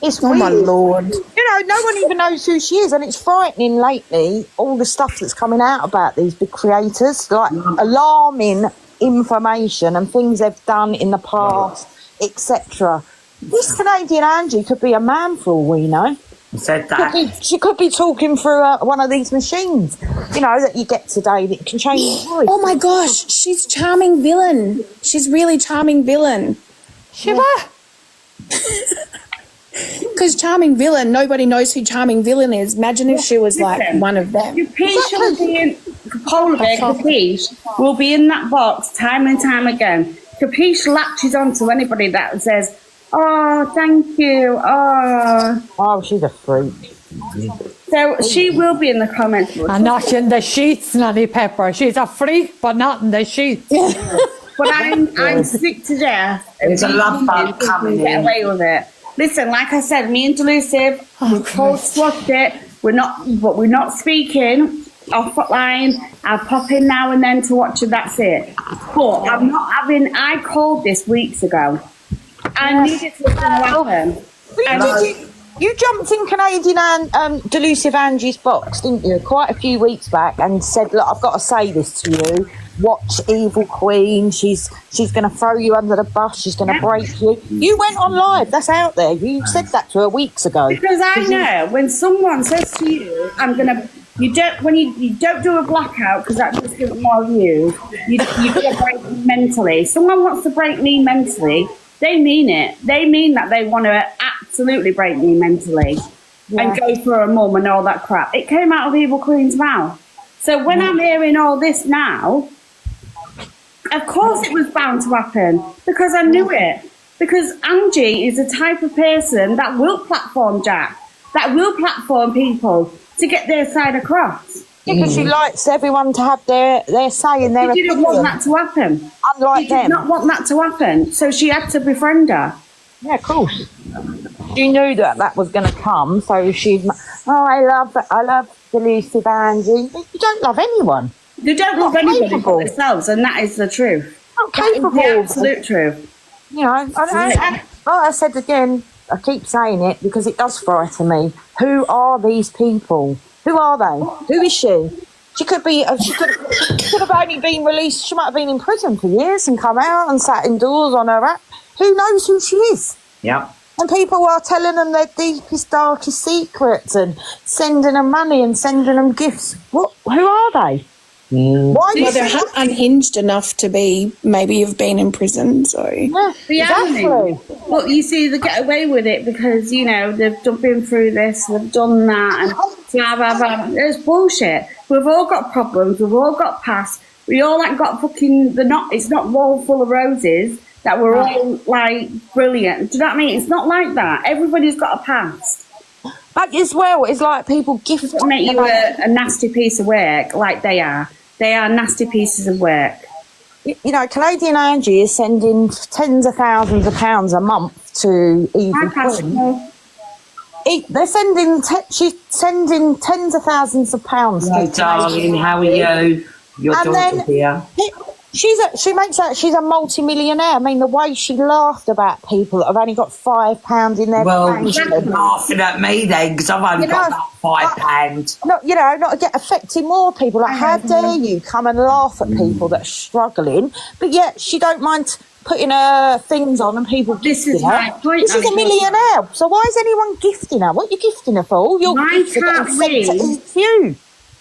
I: It's
L: weird. My Lord.
I: You know, no one even knows who she is, and it's frightening lately, all the stuff that's coming out about these big creators, like alarming information and things they've done in the past, etc. This Canadian Angie could be a man for all we know.
M: Said that.
I: She could be talking through one of these machines, you know, that you get today that can change your voice.
L: Oh my gosh, she's charming villain. She's really charming villain.
J: She what?
L: Because charming villain, nobody knows who charming villain is. Imagine if she was like one of them.
A: Capiche will be in that box time and time again. Capiche latches onto anybody that says, Oh, thank you.
I: Oh, she's a freak.
A: So she will be in the comments.
J: And not in the sheets, Nanny Pepper. She's a freak, but not in the sheets.
A: But I'm sick to death.
M: There's a love bug coming
A: get
M: in.
A: away with it. Listen, like I said, me and Delusive, we've both swapped it. We're not speaking off line. I'll pop in now and then to watch it. That's it. But I'm not having. I called this weeks ago. I knew this was going to happen.
I: You jumped in Canadian and Delusive Angie's box, didn't you? Quite a few weeks back, and said, "Look, I've got to say this to you. Watch Evil Queen. She's going to throw you under the bus. She's going to break you." You went on live. That's out there. You said that to her weeks ago.
A: Because I know when someone says to you, "I'm going to," you don't do a blackout because that just gives more views. You get break mentally. Someone wants to break me mentally. They mean it. They mean that they want to absolutely break me mentally and go for a mum and all that crap. It came out of Evil Queen's mouth. So when I'm hearing all this now, of course it was bound to happen because I knew it. Because Angie is the type of person that will platform Jack, that will platform people to get their side across.
I: Because she likes everyone to have their say in their opinion.
A: She didn't want that to happen.
I: Unlike
A: she did not want that to happen, so she had to befriend her.
I: Yeah, of course. She knew that was going to come, so she'd. Oh, I love Delusive Angie. You don't love anyone.
A: You don't love anybody but themselves, and that is the truth.
I: Not
A: that
I: capable.
A: is the absolute truth.
I: You know, like I said again, I keep saying it because it does frighten me. Who are these people? Who are they? Who is she? She could be. She could have only been released. She might have been in prison for years and come out and sat indoors on her app. Who knows who she is?
M: Yeah.
I: And people are telling them their deepest, darkest secrets and sending them money and sending them gifts. What? Who are they? Why?
L: Well, they're unhinged enough to be. Maybe you've been in prison, so
I: yeah,
A: exactly. Well, you see, they get away with it because they've been through this, they've done that, and blah blah blah. It's bullshit. We've all got problems. We've all got past. We all got fucking. It's not wall full of roses that we're all brilliant. Do you know what I mean? It's not like that. Everybody's got a past.
I: But as well, it's like people gift
A: make you a nasty piece of work, like they are. They are nasty pieces of work.
I: You know, Canadian Angie is sending tens of thousands of pounds a month to Evil Queen. They're she's sending tens of thousands of pounds.
M: Hello, darling, how are you? Your daughter here.
I: She makes out she's a multi-millionaire. I mean, the way she laughed about people that have only got £5 in their bank.
M: She's laughing at me then, because I've only got that £5.
I: Not to get affecting more people. Like, how dare you come and laugh at people that are struggling? But yet she don't mind putting her things on and people gifting her.
A: My point.
I: This is a millionaire. So why is anyone gifting her? What are you gifting her for?
A: Why can't we?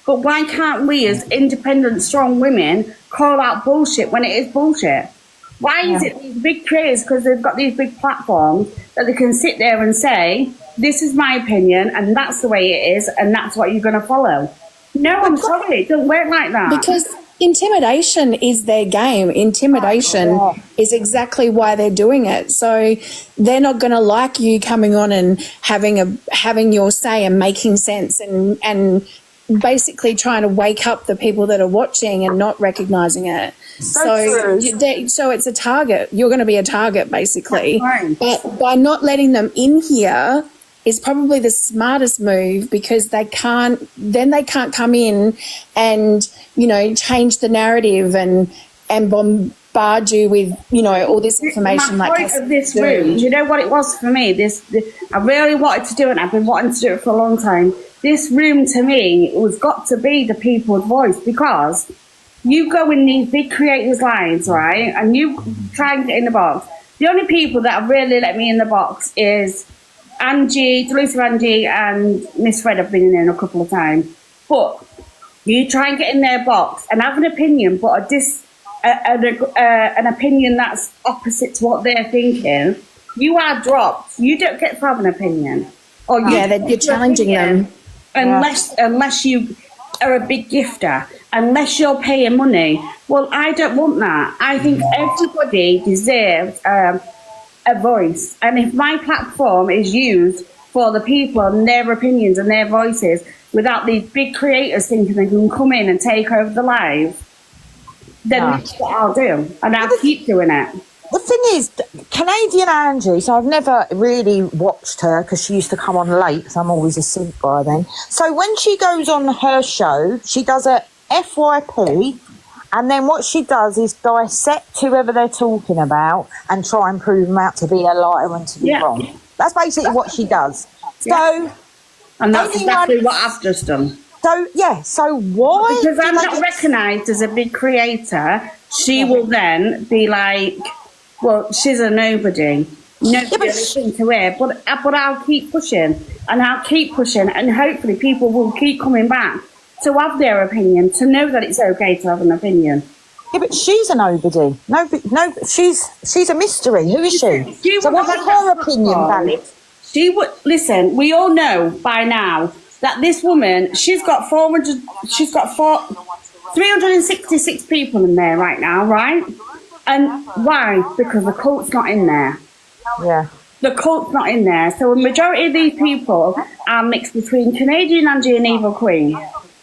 A: But why can't we, as independent, strong women, call out bullshit when it is bullshit? Why is it these big creators, because they've got these big platforms, that they can sit there and say, this is my opinion, and that's the way it is, and that's what you're going to follow? No, I'm sorry, it doesn't work like that.
L: Because intimidation is their game. Intimidation is exactly why they're doing it. So they're not going to like you coming on and having your say and making sense and basically trying to wake up the people that are watching and not recognising it. So it's a target. You're going to be a target, basically. But by not letting them in here is probably the smartest move, because they can't come in and, change the narrative and bombard you with, all this information.
A: My point of this room, do you know what it was for me? I really wanted to do it, and I've been wanting to do it for a long time. This room, to me, it was got to be the people's voice, because you go in these big creators' lines, right, and you try and get in the box. The only people that have really let me in the box is Angie, Delusive Angie, and Miss Fred have been in there a couple of times. But you try and get in their box and have an opinion, but an opinion that's opposite to what they're thinking, you are dropped. You don't get to have an opinion. Or
L: you're challenging them.
A: Unless you are a big gifter, unless you're paying money. Well, I don't want that. I think everybody deserves a voice. And if my platform is used for the people and their opinions and their voices without these big creators thinking they can come in and take over the live, then that's what I'll do. And I'll keep doing it.
I: The thing is, Canadian Angie, so I've never really watched her because she used to come on late, so I'm always asleep by then. So when she goes on her show, she does a FYP, and then what she does is dissect whoever they're talking about and try and prove them out to be a liar and to be wrong. That's basically what she does. So,
A: and that's exactly what I've just done.
I: So, yeah, so why?
A: Because I'm not recognised as a big creator, she will then be like, well, she's a nobody. Nobody will listen to her. But I'll keep pushing, and I'll keep pushing, and hopefully people will keep coming back to have their opinion, to know that it's okay to have an opinion.
I: Yeah, but she's a nobody. No, she's a mystery. Who is she? So what's her opinion valid?
A: She would listen. We all know by now that this woman, she's got 366 people in there right now, right? And why? Because the cult's not in there.
I: Yeah.
A: The cult's not in there. So a majority of these people are mixed between Canadian Angie and Evil Queen.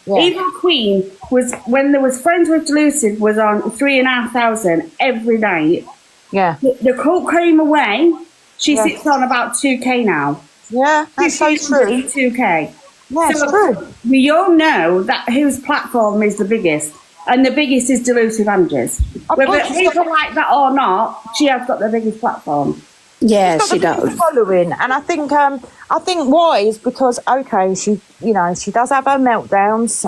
A: Yeah. Evil Queen was, when there was Friends with Delusive, was on 3,500 every night.
I: Yeah.
A: The cult came away. She sits on about 2K now.
I: Yeah, that's so true.
A: 2K.
I: Yeah, it's true.
A: We all know that whose platform is the biggest. And the biggest is Delusive Angie's. Whether people like that or not, she has got the biggest platform.
L: Yeah, she does.
I: Following, and I think why is because she does have her meltdowns.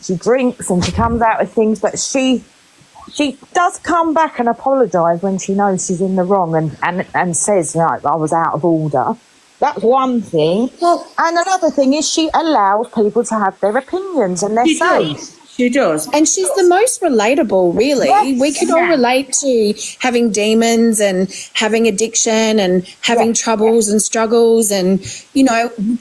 I: She drinks and she comes out with things, but she does come back and apologise when she knows she's in the wrong and says, I was out of order. That's one thing. And another thing is she allows people to have their opinions and their say.
A: She does.
L: And she's the most relatable, really.
I: Yes.
L: We can all relate to having demons and having addiction and having troubles and struggles and,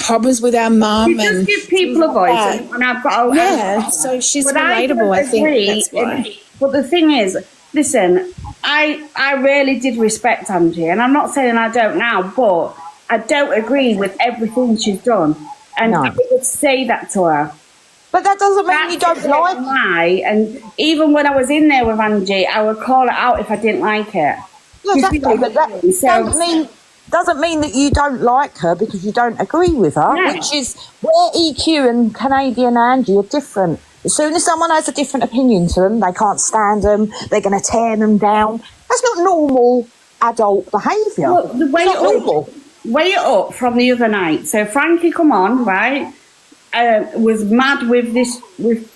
L: problems with our mum.
A: She does give people a voice. And I've got
L: so she's relatable, I think. That's why.
A: But the thing is, listen, I really did respect Angie, and I'm not saying I don't now, but I don't agree with everything she's done. And I would say that to her.
I: But that doesn't mean you don't like
A: her. And even when I was in there with Angie, I would call it out if I didn't like it.
I: Yeah, exactly, but that doesn't mean that you don't like her because you don't agree with her, which is where EQ and Canadian Angie are different. As soon as someone has a different opinion to them, they can't stand them, they're going to tear them down. That's not normal adult behaviour.
A: Well, weigh it up from the other night. So Frankie come on, right? Was mad with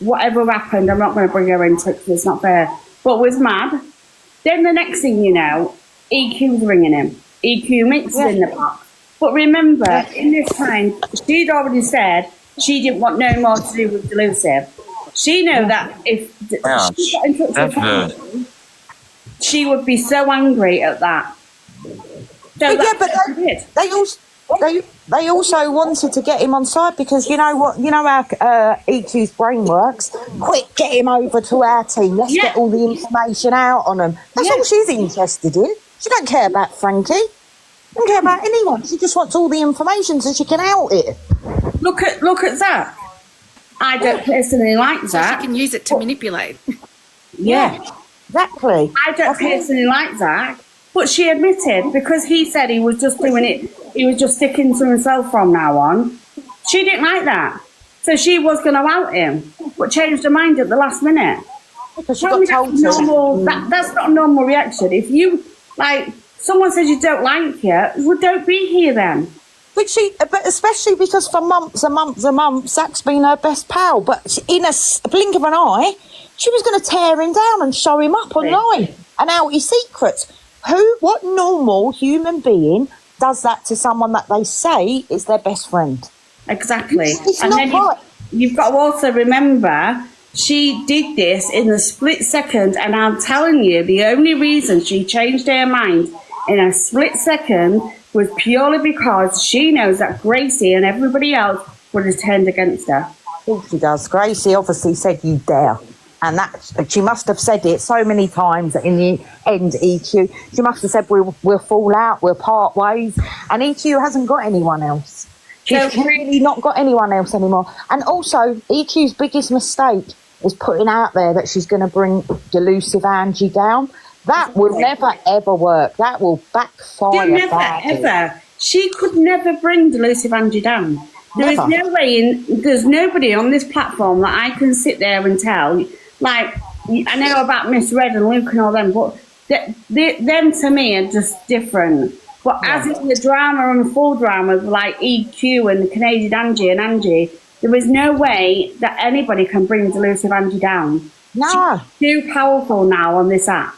A: whatever happened. I'm not going to bring her into it because it's not fair. But was mad. Then the next thing you know, EQ's ringing him. EQ mixes in the box. But remember, in this time, she'd already said she didn't want no more to do with Delusive. She knew that if she got in touch with her, she would be so angry at that. So
I: they also wanted to get him on side because you know what? You know how EQ's brain works? Quick, get him over to our team. Let's get all the information out on him. That's all she's interested in. She don't care about Frankie. She don't care about anyone. She just wants all the information so she can out it.
A: Look at Zach. I don't personally like Zach.
L: So she can use it to manipulate.
A: Yeah,
I: exactly.
A: I don't personally like Zach. But she admitted, because he said he was just doing it, he was just sticking to himself from now on. She didn't like that. So she was going to out him, but changed her mind at the last minute.
I: Because she got told to.
A: That's not a normal reaction. If you, someone says you don't like it, well, don't be here then.
I: But especially because for months and months and months, Zach's been her best pal. But in a blink of an eye, she was going to tear him down and show him up online and out his secrets. What normal human being does that to someone that they say is their best friend?
A: Exactly.
I: It's not right.
A: You've got to also remember, she did this in a split second, and I'm telling you, the only reason she changed her mind in a split second was purely because she knows that Gracie and everybody else would have turned against her.
I: Of course she does. Gracie obviously said, you dare. And that she must have said it so many times that in the end, EQ, she must have said we'll fall out, we'll part ways. And EQ hasn't got anyone else. She's really not got anyone else anymore. And also, EQ's biggest mistake is putting out there that she's going to bring delusive Angie down. That will never, ever work. That will backfire badly.
A: Ever. She could never bring delusive Angie down. There is no way, there's nobody on this platform that I can sit there and tell, like, I know about Miss Red and Luke and all them, but them to me are just different. But as in the drama and full drama of like EQ and the Canadian Angie and Angie, there is no way that anybody can bring delusive Angie down.
I: No.
A: She's too powerful now on this app.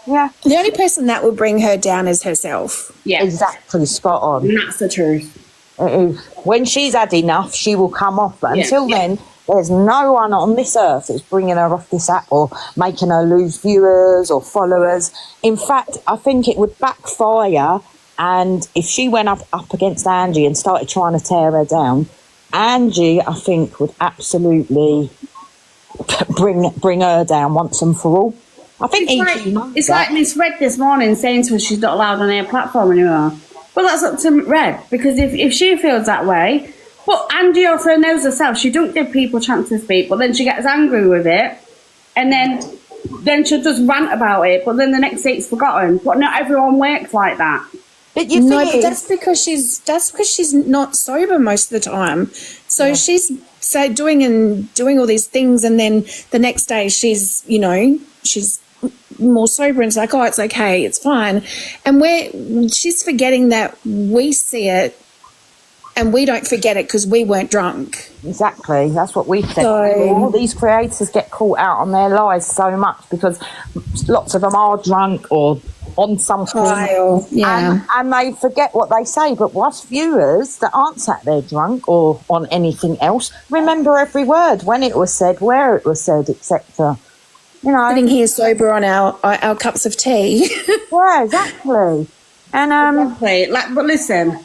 I: Yeah.
L: The only person that will bring her down is herself.
A: Yeah.
I: Exactly, spot on.
A: And that's the truth.
I: It is. When she's had enough, she will come off. But until then, there's no one on this earth that's bringing her off this app or making her lose viewers or followers. In fact, I think it would backfire. And if she went up against Angie and started trying to tear her down, Angie, I think, would absolutely bring her down once and for all. I think
A: it's like Miss Red this morning saying to us she's not allowed on her platform anymore. Well, that's up to Red, because if she feels that way, but Angie also knows herself, she don't give people a chance to speak, but then she gets angry with it, and then she'll just rant about it, but then the next day it's forgotten. But not everyone works like that.
L: But that's because she's not sober most of the time. So she's doing all these things, and then the next day she's more sober and it's like, oh, it's okay, it's fine. And she's forgetting that we see it and we don't forget it because we weren't drunk.
I: Exactly, that's what we think.
L: So,
I: all these creators get caught out on their lies so much because lots of them are drunk or on something, and they forget what they say. But us viewers that aren't sat there drunk or on anything else remember every word, when it was said, where it was said, etc.
L: Sitting here sober on our cups of tea.
I: Yeah, exactly. And
A: exactly. But listen,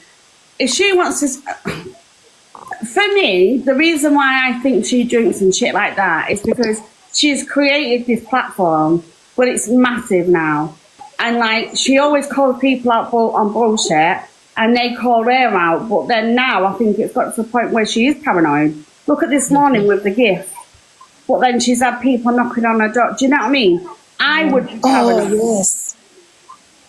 A: if she wants to, for me, the reason why I think she drinks and shit like that is because she's created this platform, but it's massive now. And like, she always calls people out on bullshit, and they call her out. But then now, I think it's got to the point where she is paranoid. Look at this morning with the gift. But then she's had people knocking on her door. Do you know what I mean? I would be paranoid.
L: Oh, yes.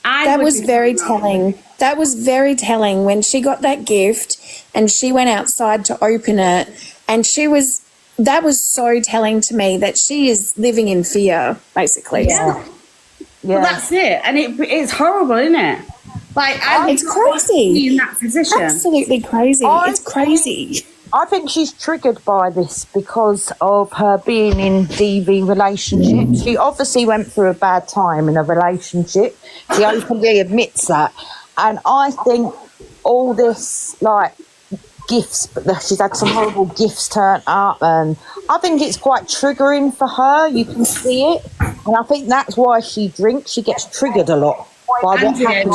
L: That was very telling. That was very telling when she got that gift and she went outside to open it, and that was so telling to me that she is living in fear, basically.
A: Yeah. Well, that's it. And it's horrible, isn't it? Like,
L: it's crazy.
A: In that position.
L: Absolutely crazy. It's crazy.
I: I think she's triggered by this because of her being in DV relationships. She obviously went through a bad time in a relationship. She openly admits that. And I think all this, like, gifts, she's had some horrible gifts turned up, and I think it's quite triggering for her. You can see it. And I think that's why she drinks. She gets triggered a lot.
A: Andrea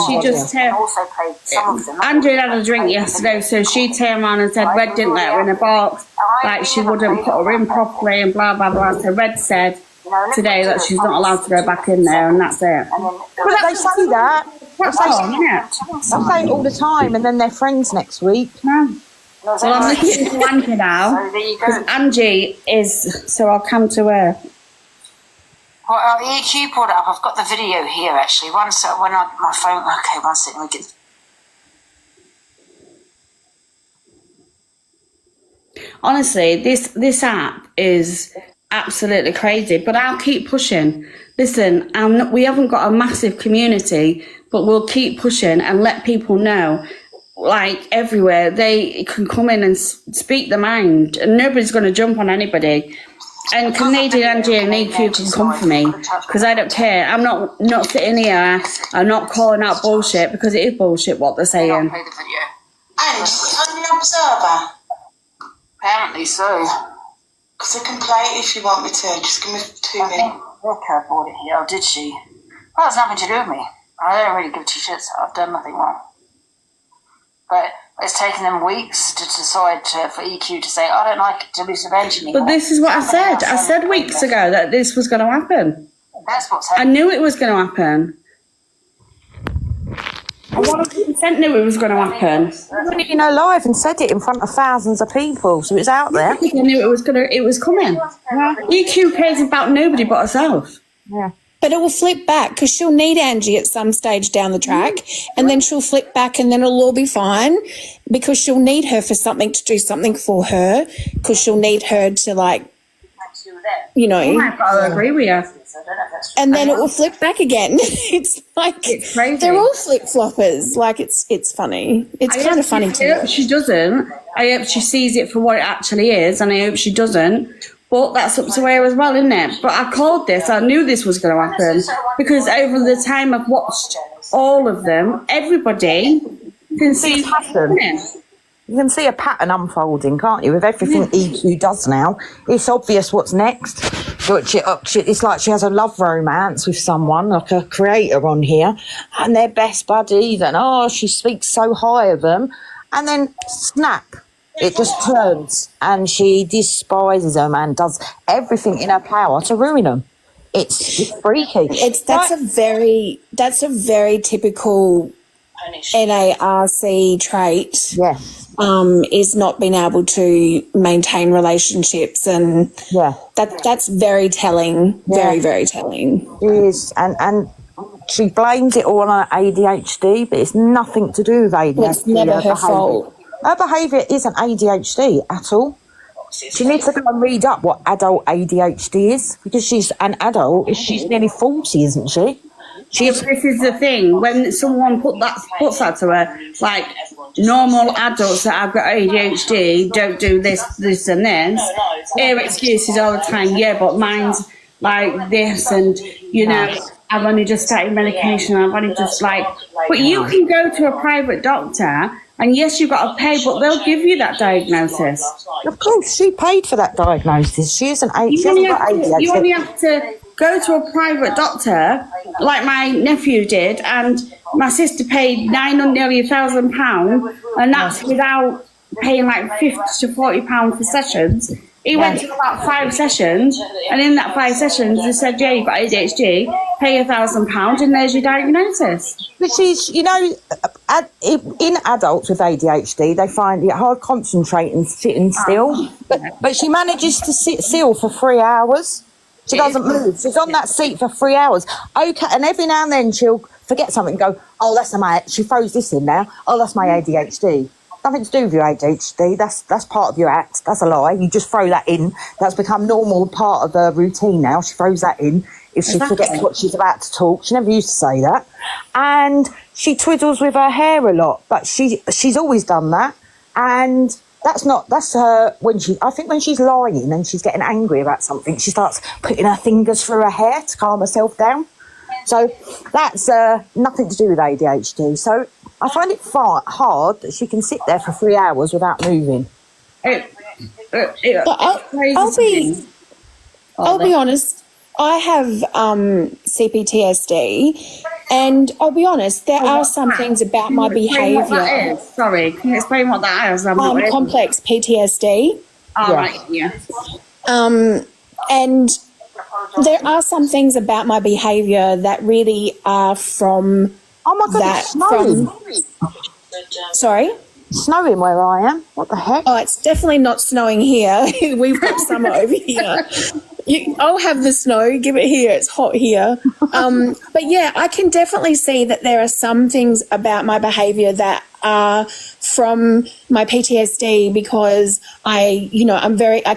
A: had a drink yesterday, so she turned around and said Red didn't let her in a box, like she wouldn't put her in properly and blah blah blah. So Red said today that she's not allowed to go back in there, and that's it.
I: But they say that. They say it all the time, and then they're friends next week.
A: No. So I'm listening to Angie now, because Angie is, so I'll come to her.
O: Well, EQ brought it up. I've got the video here, actually. My phone... Okay, one second.
A: Honestly, this app is absolutely crazy, but I'll keep pushing. Listen, we haven't got a massive community, but we'll keep pushing and let people know, like, everywhere, they can come in and speak their mind, and nobody's going to jump on anybody. And Canadian Angie and EQ can come for me, because I don't care. I'm not sitting here, I'm not calling out bullshit, because it is bullshit what they're saying.
O: And I'm an observer. Apparently so.
N: Because I can play it if you want me to. Just give me 2 minutes.
O: Rebecca brought it here. Oh, did she? Well, it's nothing to do with me. I don't really give 2 shits. I've done nothing wrong. But It's taken them weeks to decide for EQ to say, I don't like delusive edge anymore.
A: But this is what I said. I said weeks ago that this was going to happen.
O: That's what's
A: I
O: happening.
A: knew it was going to happen. I 100% knew it was going to happen.
I: You went in her live and said it in front of thousands of people, so it's out there.
A: I knew it was coming. EQ cares about nobody but herself.
I: Yeah.
L: But it will flip back because she'll need Angie at some stage down the track, and then she'll flip back and then it'll all be fine because she'll need her for something, to do something for her, because she'll need her to, like, you know.
A: I agree with you.
L: And then it will flip back again. It's like,
A: it's crazy.
L: They're all flip-floppers. Like, it's funny. It's kind of funny to me.
A: I hope she doesn't. I hope she sees it for what it actually is, and I hope she doesn't. But that's up to her as well, isn't it? But I called this. I knew this was going to happen because over the time I've watched all of them, everybody can see
I: a pattern. You can see a pattern unfolding, can't you? With everything EQ does now, it's obvious what's next. But it's like she has a love romance with someone, like a creator on here, and they're best buddies, and she speaks so high of them, and then snap. It just turns, and she despises them and does everything in her power to ruin them. It's freaky.
L: That's a very typical NARC trait.
I: Yeah.
L: Is not being able to maintain relationships, and that's very telling. Very, very telling.
I: It is, and she blames it all on her ADHD, but it's nothing to do with ADHD.
L: It's never her fault.
I: Her behaviour isn't ADHD at all. She needs to go and read up what adult ADHD is, because she's an adult. She's nearly 40, isn't she?
A: This is the thing. When someone puts that to her, like, normal adults that have got ADHD don't do this, and this. Hear excuses all the time. Yeah, but mine's like this, and you know, I've only just started medication. I've only just but you can go to a private doctor. And yes, you've got to pay, but they'll give you that diagnosis.
I: Of course, she paid for that diagnosis. She isn't ADHD.
A: You only have to go to a private doctor, like my nephew did, and my sister paid nearly £1,000, and that's without paying like £50 to £40 for sessions. He went to about 5 sessions, and in that 5 sessions, they said, yeah, you've got ADHD, pay £1,000, and there's your diagnosis.
I: Which is, you know, in adults with ADHD, they find it hard concentrating, sitting still. But she manages to sit still for 3 hours. She doesn't move. She's on that seat for 3 hours. Okay, and every now and then she'll forget something and go, oh, that's she throws this in now. Oh, that's my ADHD. Nothing to do with your ADHD. That's part of your act. That's a lie. You just throw that in. That's become normal part of the routine now. She throws that in if she forgets what she's about to talk. She never used to say that. And she twiddles with her hair a lot, but she's always done that. And that's her when she's lying and she's getting angry about something, she starts putting her fingers through her hair to calm herself down. So that's nothing to do with ADHD. So I find it hard that she can sit there for 3 hours without moving.
L: I'll be honest. I have CPTSD, and I'll be honest, there are some things about my behaviour.
A: Sorry, can you explain what that is?
L: Complex PTSD.
A: Right, yeah.
L: And there are some things about my behaviour that really are from Sorry?
I: It's snowing where I am. What the heck?
L: Oh, it's definitely not snowing here. We've got summer over here. I'll have the snow. Give it here. It's hot here. But yeah, I can definitely see that there are some things about my behaviour that are from my PTSD, because I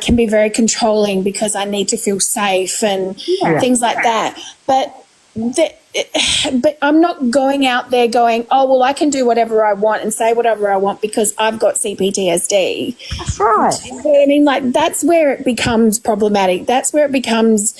L: can be very controlling because I need to feel safe and things like that. But I'm not going out there going, oh, well, I can do whatever I want and say whatever I want because I've got CPTSD.
I: That's right.
L: You know what I mean? Like, that's where it becomes problematic. That's where it becomes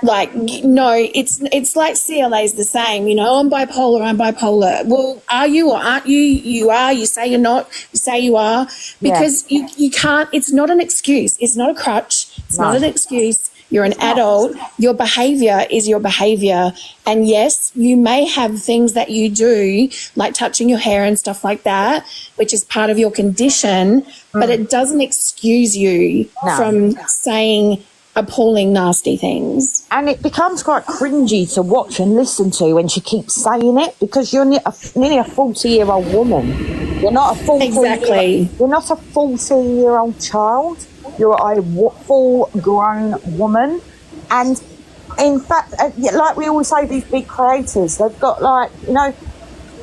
L: like, no, it's like CLA's the same, you know, I'm bipolar. Well, are you or aren't you? You are. You say you're not. You say you are. Because you can't, it's not an excuse. It's not a crutch. It's not an excuse. You're an adult. Your behaviour is your behaviour. And yes, you may have things that you do, like touching your hair and stuff like that, which is part of your condition, but it doesn't excuse you from saying appalling, nasty things.
I: And it becomes quite cringy to watch and listen to when she keeps saying it, because you're nearly a 40-year-old woman. You're not a 14-year-old child. You're a full-grown woman. And in fact, like we always say, these big creators, they've got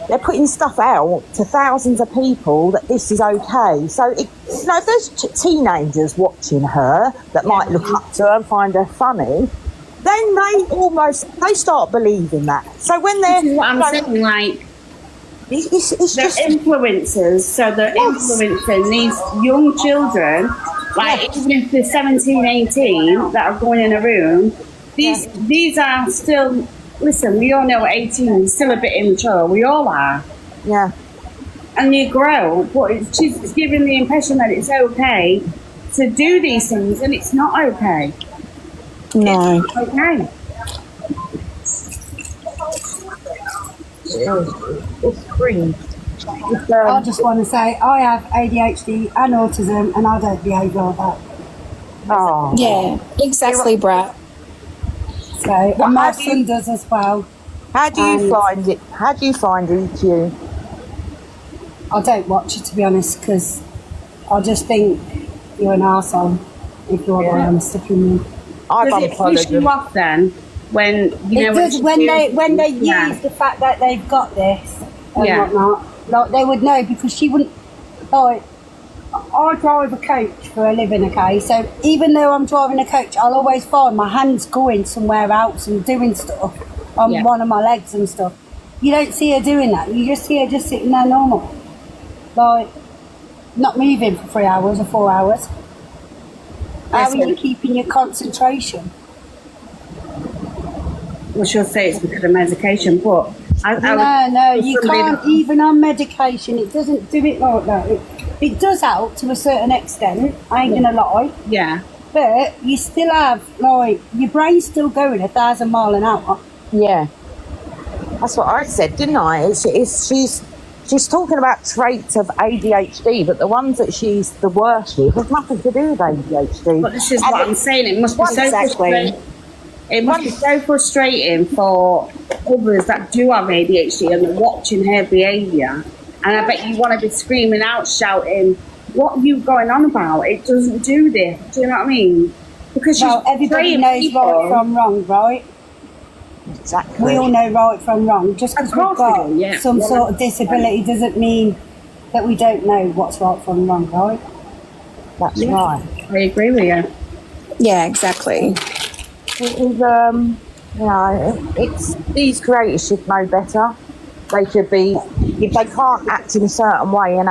I: they're putting stuff out to thousands of people that this is okay. So, if there's teenagers watching her that might look up to her and find her funny, then they start believing that. So when they're...
A: This is what I'm saying, like,
I: it's
A: they're
I: just
A: influencers, so they're influencing these young children, like even if they're 17, 18, that are going in a room, these are still... Listen, we all know 18 is still a bit immature. We all are.
I: Yeah.
A: And you grow, but she's giving the impression that it's okay to do these things, and it's not okay.
I: No.
A: It's not okay.
I: It's cringe.
P: I just want to say I have ADHD and autism, and I don't behave like that.
I: Oh.
L: Yeah, exactly, Brat.
P: So, and my son does as well.
I: How do you find it? How do you find EQ?
P: I don't watch it, to be honest, because I just think you're an arsehole, if you want my honest opinion.
A: Does it push you off then? When
P: when they use the fact that they've got this and whatnot, like they would know, because she wouldn't, like, I drive a coach for a living, okay? So even though I'm driving a coach, I'll always find my hands going somewhere else and doing stuff on one of my legs and stuff. You don't see her doing that. You just see her just sitting there normal. Like, not moving for 3 hours or 4 hours. How are you keeping your concentration?
A: Well, she'll say it's because of medication, but...
P: No, you can't, even on medication, it doesn't do it like that. It does help to a certain extent, I ain't gonna lie.
A: Yeah.
P: But you still have, like, your brain's still going 1,000 miles an hour.
I: Yeah. That's what I said, didn't I? She's talking about traits of ADHD, but the ones that she's the worst with have nothing to do with ADHD.
A: But this is what I'm saying. It must be so frustrating. It must be so frustrating for others that do have ADHD and they're watching her behaviour. And I bet you want to be screaming out, shouting, what are you going on about? It doesn't do this. Do you know what I mean? Because
P: everybody knows right from wrong, right?
I: Exactly.
P: We all know right from wrong. Just because we've got some sort of disability doesn't mean that we don't know what's right from wrong, right?
I: That's right.
A: I agree with you.
L: Yeah, exactly.
I: It is, it's these creators should know better. They should be, if they can't act in a certain way and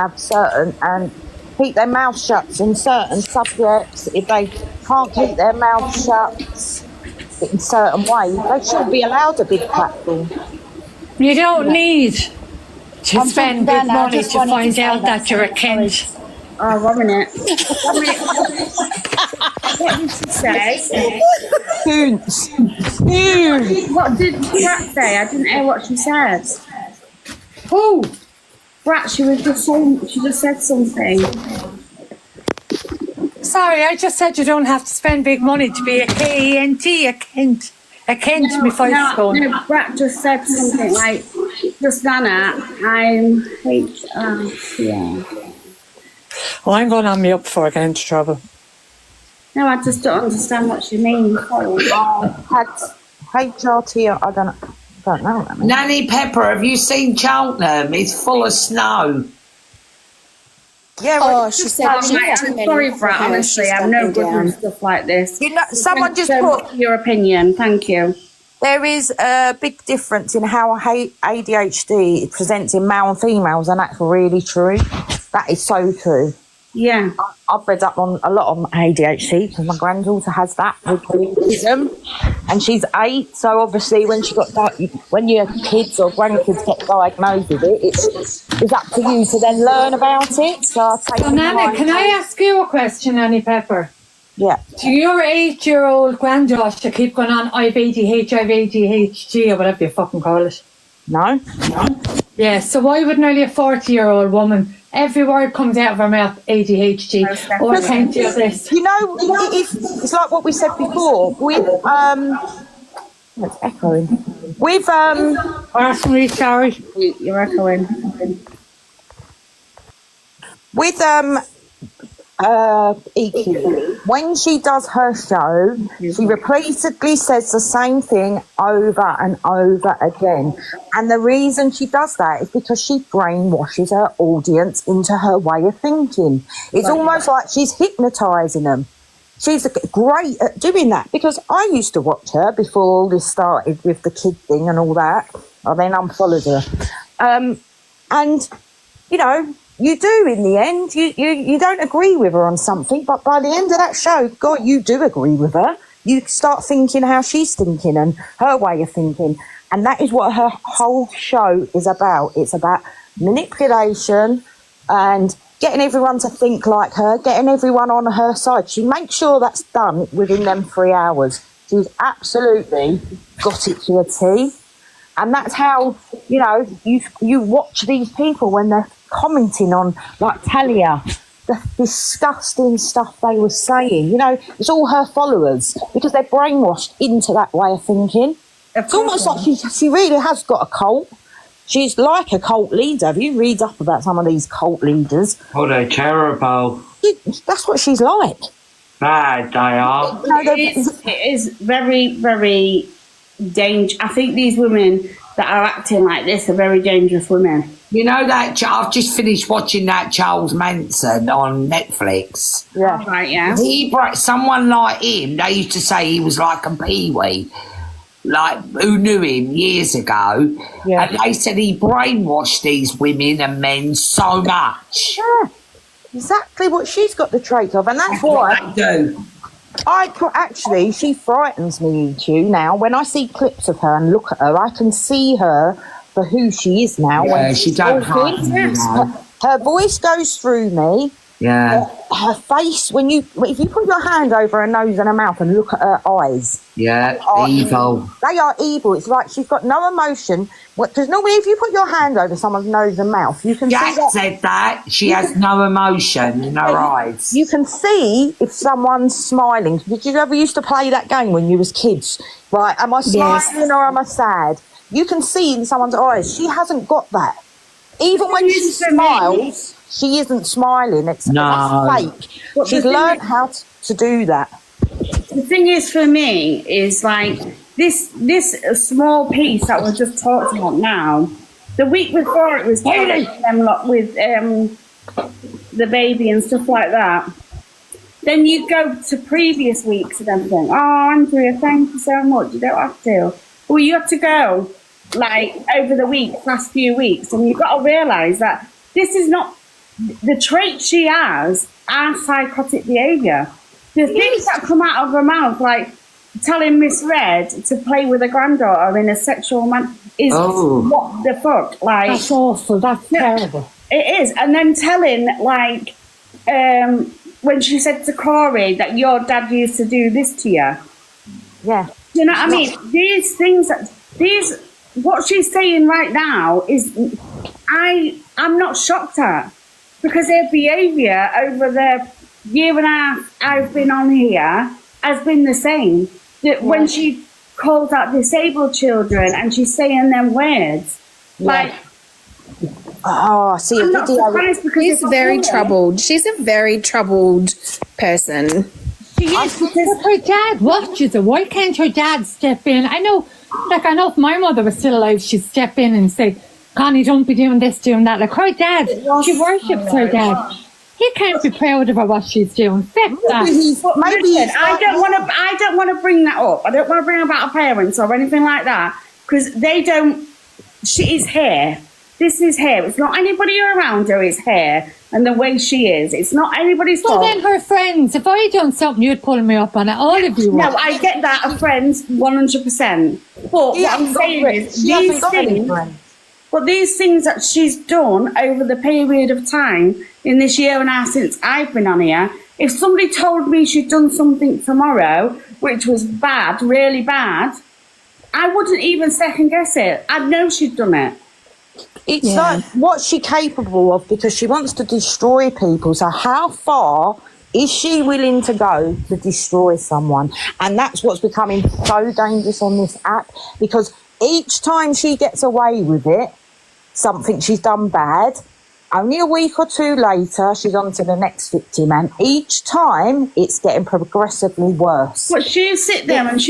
I: keep their mouth shut in certain subjects, if they can't keep their mouth shut in certain ways, they shouldn't be allowed a big platform.
J: You don't need to spend big money to find out that you're a Kent.
A: Oh, 1 minute. What did she say? What did Brat say? I didn't hear what she said. Oh, Brat, she just said something.
J: Sorry, I just said you don't have to spend big money to be a Kent, a Kent before it's going.
A: No, Brat just said something like, just Nanna, I'm yeah.
J: Well, I'm going on me up before I get into trouble.
A: No, I just don't understand what she means.
I: HRT, I don't know what that means.
M: Nanny Pepper, have you seen Cheltenham? It's full of snow.
I: Yeah,
L: she said
A: I'm sorry, Brat, honestly, I'm no good with stuff like this.
I: You know, someone just put
A: your opinion. Thank you.
I: There is a big difference in how ADHD presents in male and females, and that's really true. That is so true.
A: Yeah.
I: I've read up on a lot on ADHD because my granddaughter has that with autism, and she's 8. So obviously, when your kids or grandkids get diagnosed with it, it's up to you to then learn about it. So I'll take
J: Nanna, can I ask you a question, Nanny Pepper?
I: Yeah.
J: To your 8-year-old granddaughter to keep going on, I've ADHD, I've ADHD, or whatever you fucking call it.
I: No.
J: Yeah, so why would nearly a 40-year-old woman, every word comes out of her mouth, ADHD, or can't do this?
I: You know, it's like what we said before with it's echoing. With
J: I'm really sorry.
A: You're echoing.
I: With EQ, when she does her show, she repeatedly says the same thing over and over again. And the reason she does that is because she brainwashes her audience into her way of thinking. It's almost like she's hypnotising them. She's great at doing that, because I used to watch her before all this started with the kid thing and all that. I then unfollowed her. And, you know, you do in the end. You don't agree with her on something, but by the end of that show, God, you do agree with her. You start thinking how she's thinking and her way of thinking. And that is what her whole show is about. It's about manipulation and getting everyone to think like her, getting everyone on her side. She makes sure that's done within them 3 hours. She's absolutely got it to a T. And that's how, you know, you watch these people when they're commenting on, like Talia, the disgusting stuff they were saying. You know, it's all her followers, because they're brainwashed into that way of thinking. It's almost like she really has got a cult. She's like a cult leader. If you read up about some of these cult leaders...
M: Oh, they're terrible.
I: That's what she's like.
M: Bad, they are.
A: It is very, very dangerous. I think these women that are acting like this are very dangerous women.
M: You know that I've just finished watching that Charles Manson on Netflix.
I: Yeah.
A: Right, yeah.
M: Someone like him, they used to say he was like a peewee. Like, who knew him years ago, and they said he brainwashed these women and men so much.
I: Yeah, exactly what she's got the trait of, and that's why
M: they do.
I: She frightens me, EQ, now. When I see clips of her and look at her, I can see her for who she is now.
M: Yeah,
I: when
M: she don't hide me, you know.
I: Her voice goes through me.
M: Yeah.
I: Her face, if you put your hand over her nose and her mouth and look at her eyes.
M: Yeah, evil.
I: They are evil. It's like she's got no emotion. Because normally if you put your hand over someone's nose and mouth, you can see that.
M: said that. She has no emotion in her eyes.
I: You can see if someone's smiling. Did you ever used to play that game when you was kids? Right, am I smiling or am I sad? You can see in someone's eyes. She hasn't got that. Even when she smiles, she isn't smiling. It's fake. But she's learned how to do that.
A: The thing is, for me, is like this small piece that was just talked about now. The week before, it was them lot with the baby and stuff like that. Then you go to previous weeks and everything. Oh, Andrea, thank you so much. You don't have to. Well, you have to go like over the last few weeks, and you've got to realise that this is not the traits she has are psychotic behaviour. The things that come out of her mouth, like telling Miss Red to play with her granddaughter in a sexual manner, is what the fuck? Like,
J: that's awful. That's terrible.
A: It is. And then telling, like, when she said to Corey that your dad used to do this to you.
I: Yeah.
A: You know what I mean? These things, what she's saying right now is, I'm not shocked at, because her behaviour over the year and a half I've been on here has been the same. That when she calls out disabled children and she's saying them words, like,
I: oh, see,
A: I'm not surprised, because
L: she's very troubled. She's a very troubled person.
A: She is, because
J: her dad watches her. Why can't her dad step in? I know if my mother was still alive, she'd step in and say, Connie, don't be doing this, doing that. Like, her dad, she worships her dad. He can't be proud of her what she's doing. Maybe
A: I don't want to bring that up. I don't want to bring about her parents or anything like that, because they don't. She is here. This is her. It's not anybody around her. It's her and the way she is. It's not anybody's fault.
J: Well, then her friends. If I done something, you'd pull me up on it. All of you.
A: No, I get that. Her friends, 100%. But what I'm saying is, these things that she's done over the period of time in this year and a half since I've been on here If somebody told me she'd done something tomorrow, which was bad, really bad, I wouldn't even second guess it. I'd know she'd done it.
I: It's like, what's she capable of? Because she wants to destroy people. So how far is she willing to go to destroy someone? And that's what's becoming so dangerous on this app, because each time she gets away with it, something she's done bad, only a week or two later, she's on to the next victim. And each time, it's getting progressively worse.
A: But she sits there and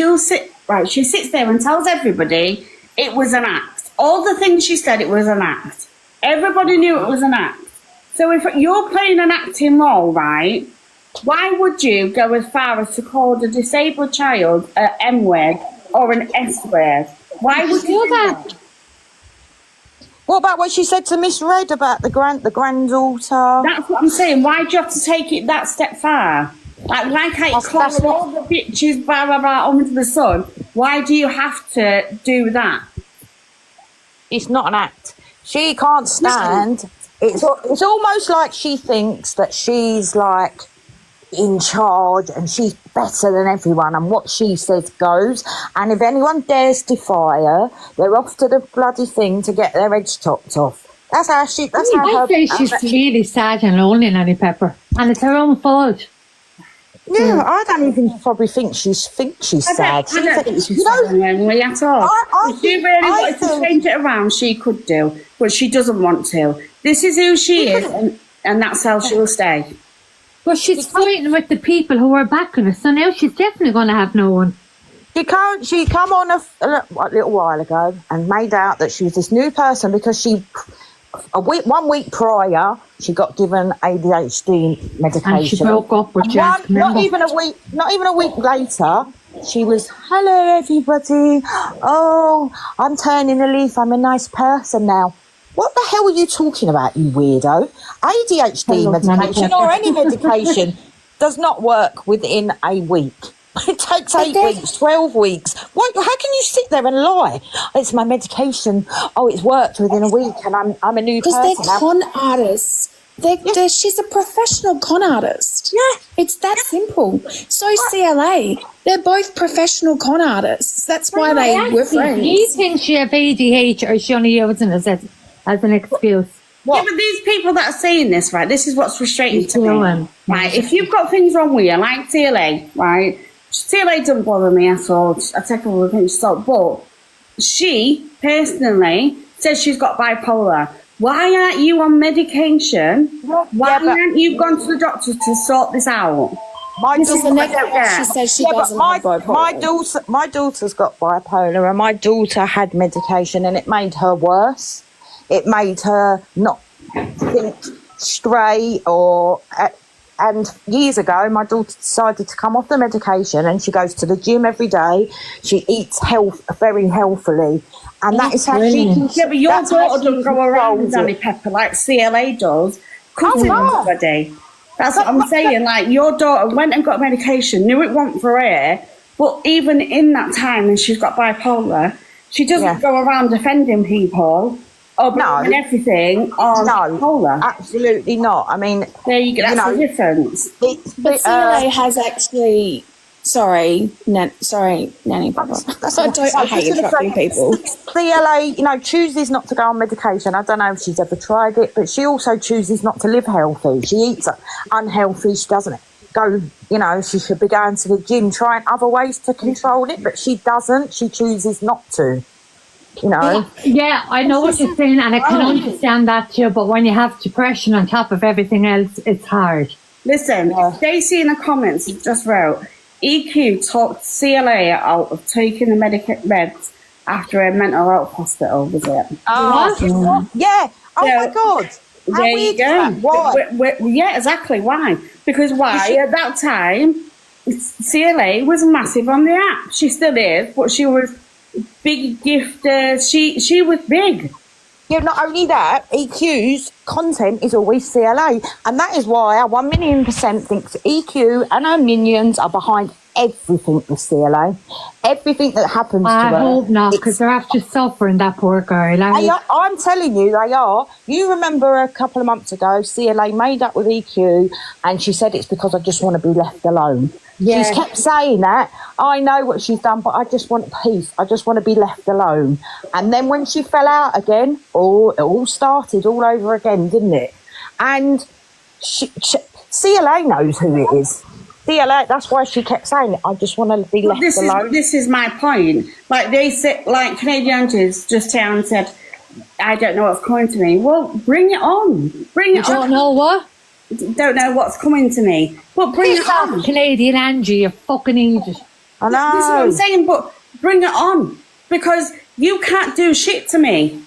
A: tells everybody it was an act. All the things she said, it was an act. Everybody knew it was an act. So if you're playing an acting role, right, why would you go as far as to call the disabled child an M word or an S word? Why would you do that?
I: What about what she said to Miss Red about the granddaughter?
A: That's what I'm saying. Why do you have to take it that step far? Like, why can't you call all the bitches, blah, blah, blah, under the sun? Why do you have to do that?
I: It's not an act. She can't stand. It's almost like she thinks that she's like in charge and she's better than everyone, and what she says goes. And if anyone dares defy her, they're off to the bloody thing to get their heads chopped off. That's how she. That's how
J: I say she's really sad and lonely, Nanny Pepper, and it's her own fault.
I: Yeah, I don't even probably think she's sad.
A: I don't think she's sad and lonely at all. If she really wanted to change it around, she could do, but she doesn't want to. This is who she is, and that's how she'll stay.
J: Well, she's fighting with the people who are backing her, so now she's definitely going to have no one.
I: She come on a little while ago and made out that she was this new person because one week prior she got given ADHD medication.
J: And she broke up with Jack.
I: Not even a week later, she was, hello everybody. Oh, I'm turning a leaf. I'm a nice person now. What the hell are you talking about, you weirdo? ADHD medication or any medication does not work within a week. It takes 8 weeks, 12 weeks. How can you sit there and lie? It's my medication. Oh, it's worked within a week and I'm a new person.
L: Because they're con artists. She's a professional con artist.
I: Yeah.
L: It's that simple. So CLA. They're both professional con artists. That's why they were friends.
J: Do you think she have ADHD or is she only using it as an excuse?
A: Yeah, but these people that are saying this, right, this is what's frustrating to me. Right, if you've got things wrong with you, like CLA, right, CLA doesn't bother me at all. I take all the pinch of salt, but she personally says she's got bipolar. Why aren't you on medication? Why aren't you gone to the doctor to sort this out?
L: She says she doesn't have bipolar.
I: My daughter's got bipolar, and my daughter had medication, and it made her worse. It made her not think straight, and years ago, my daughter decided to come off the medication, and she goes to the gym every day. She eats very healthily, and that is how she can.
A: Yeah, but your daughter doesn't go around, Nanny Pepper, like CLA does, cussing everybody. That's what I'm saying. Like, your daughter went and got medication, knew it wasn't for her, but even in that time, when she's got bipolar, she doesn't go around defending people. And everything on bipolar.
I: Absolutely not. I mean,
A: there you go. That's the difference.
L: But CLA has actually. Sorry, Nanny Pepper. I hate interrupting people.
I: CLA, chooses not to go on medication. I don't know if she's ever tried it, but she also chooses not to live healthy. She eats unhealthy. She doesn't go. She should be going to the gym, trying other ways to control it, but she doesn't. She chooses not to.
J: Yeah, I know what you're saying, and I can understand that too, but when you have depression on top of everything else, it's hard.
A: Listen, Stacey in the comments just wrote, EQ talked CLA out of taking the meds after a mental health hospital visit.
I: Oh, yeah. Oh, my God.
A: There you go.
I: Why?
A: Yeah, exactly. Why? Because at that time, CLA was massive on the app. She still is, but she was big gifter. She was big.
I: Yeah, not only that, EQ's content is always CLA, and that is why I 1,000,000% think EQ and her minions are behind everything with CLA. Everything that happens to her.
J: I hope not, because they're after suffering, that poor girl.
I: I'm telling you, they are. You remember a couple of months ago, CLA made up with EQ, and she said it's because I just want to be left alone.
J: Yeah.
I: She's kept saying that. I know what she's done, but I just want peace. I just want to be left alone. And then when she fell out again, it all started all over again, didn't it? And CLA knows who it is. CLA, that's why she kept saying it. I just want to be left alone.
A: This is my point. Like they said, like Canadian aunties just here and said, I don't know what's coming to me. Well, bring it on. Bring it on.
J: Don't know what?
A: Don't know what's coming to me. But bring it on.
J: Canadian Angie, you fucking idiot.
I: I know.
A: This is what I'm saying, but bring it on. Because you can't do shit to me.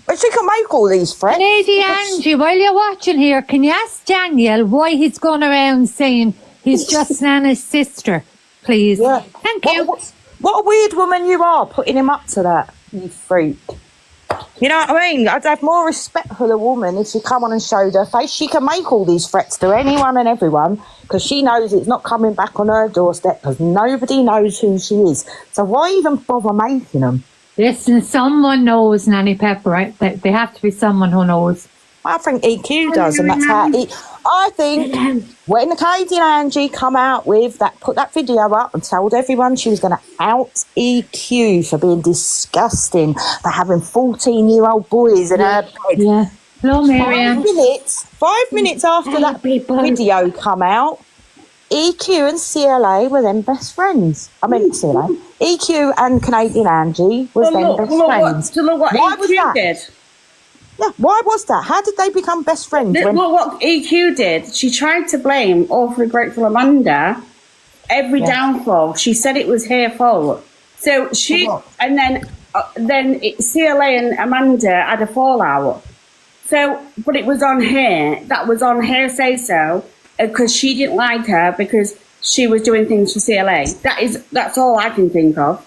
I: But she can make all these threats.
J: Lady Angie, while you're watching here, can you ask Daniel why he's going around saying he's just Nanna's sister, please?
I: Yeah.
J: Thank you.
I: What a weird woman you are, putting him up to that, you freak. You know what I mean? I'd have more respect for the woman if she come on and showed her face. She can make all these threats to anyone and everyone because she knows it's not coming back on her doorstep because nobody knows who she is. So why even bother making them?
J: Listen, someone knows, Nanny Pepper, right? They have to be someone who knows.
I: I think EQ does, and that's how I think when Canadian Angie come out with that, put that video up and told everyone she was going to out EQ for being disgusting, for having 14-year-old boys in her bed.
J: Yeah. Hello, Marianne.
I: 5 minutes after that video come out, EQ and CLA were then best friends. I mean, CLA. EQ and Canadian Angie was then best friends.
A: Look what
I: Why
A: EQ
I: was that?
A: did.
I: Yeah, why was that? How did they become best friends?
A: Well, what EQ did, she tried to blame Awfully Grateful Amanda every downfall. She said it was her fault. So she, and then CLA and Amanda had a fallout. So, but it was on her. That was on her say so because she didn't like her because she was doing things for CLA. That's all I can think of.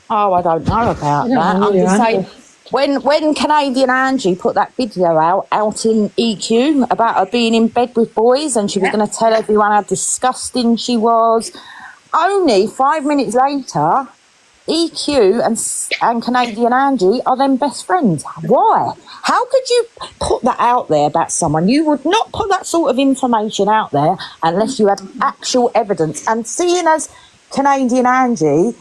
I: Oh, I don't know about that. I'm just saying. When Canadian Angie put that video out in EQ about her being in bed with boys and she was going to tell everyone how disgusting she was, only 5 minutes later, EQ and Canadian Angie are then best friends. Why? How could you put that out there about someone? You would not put that sort of information out there unless you had actual evidence. And seeing as Canadian Angie,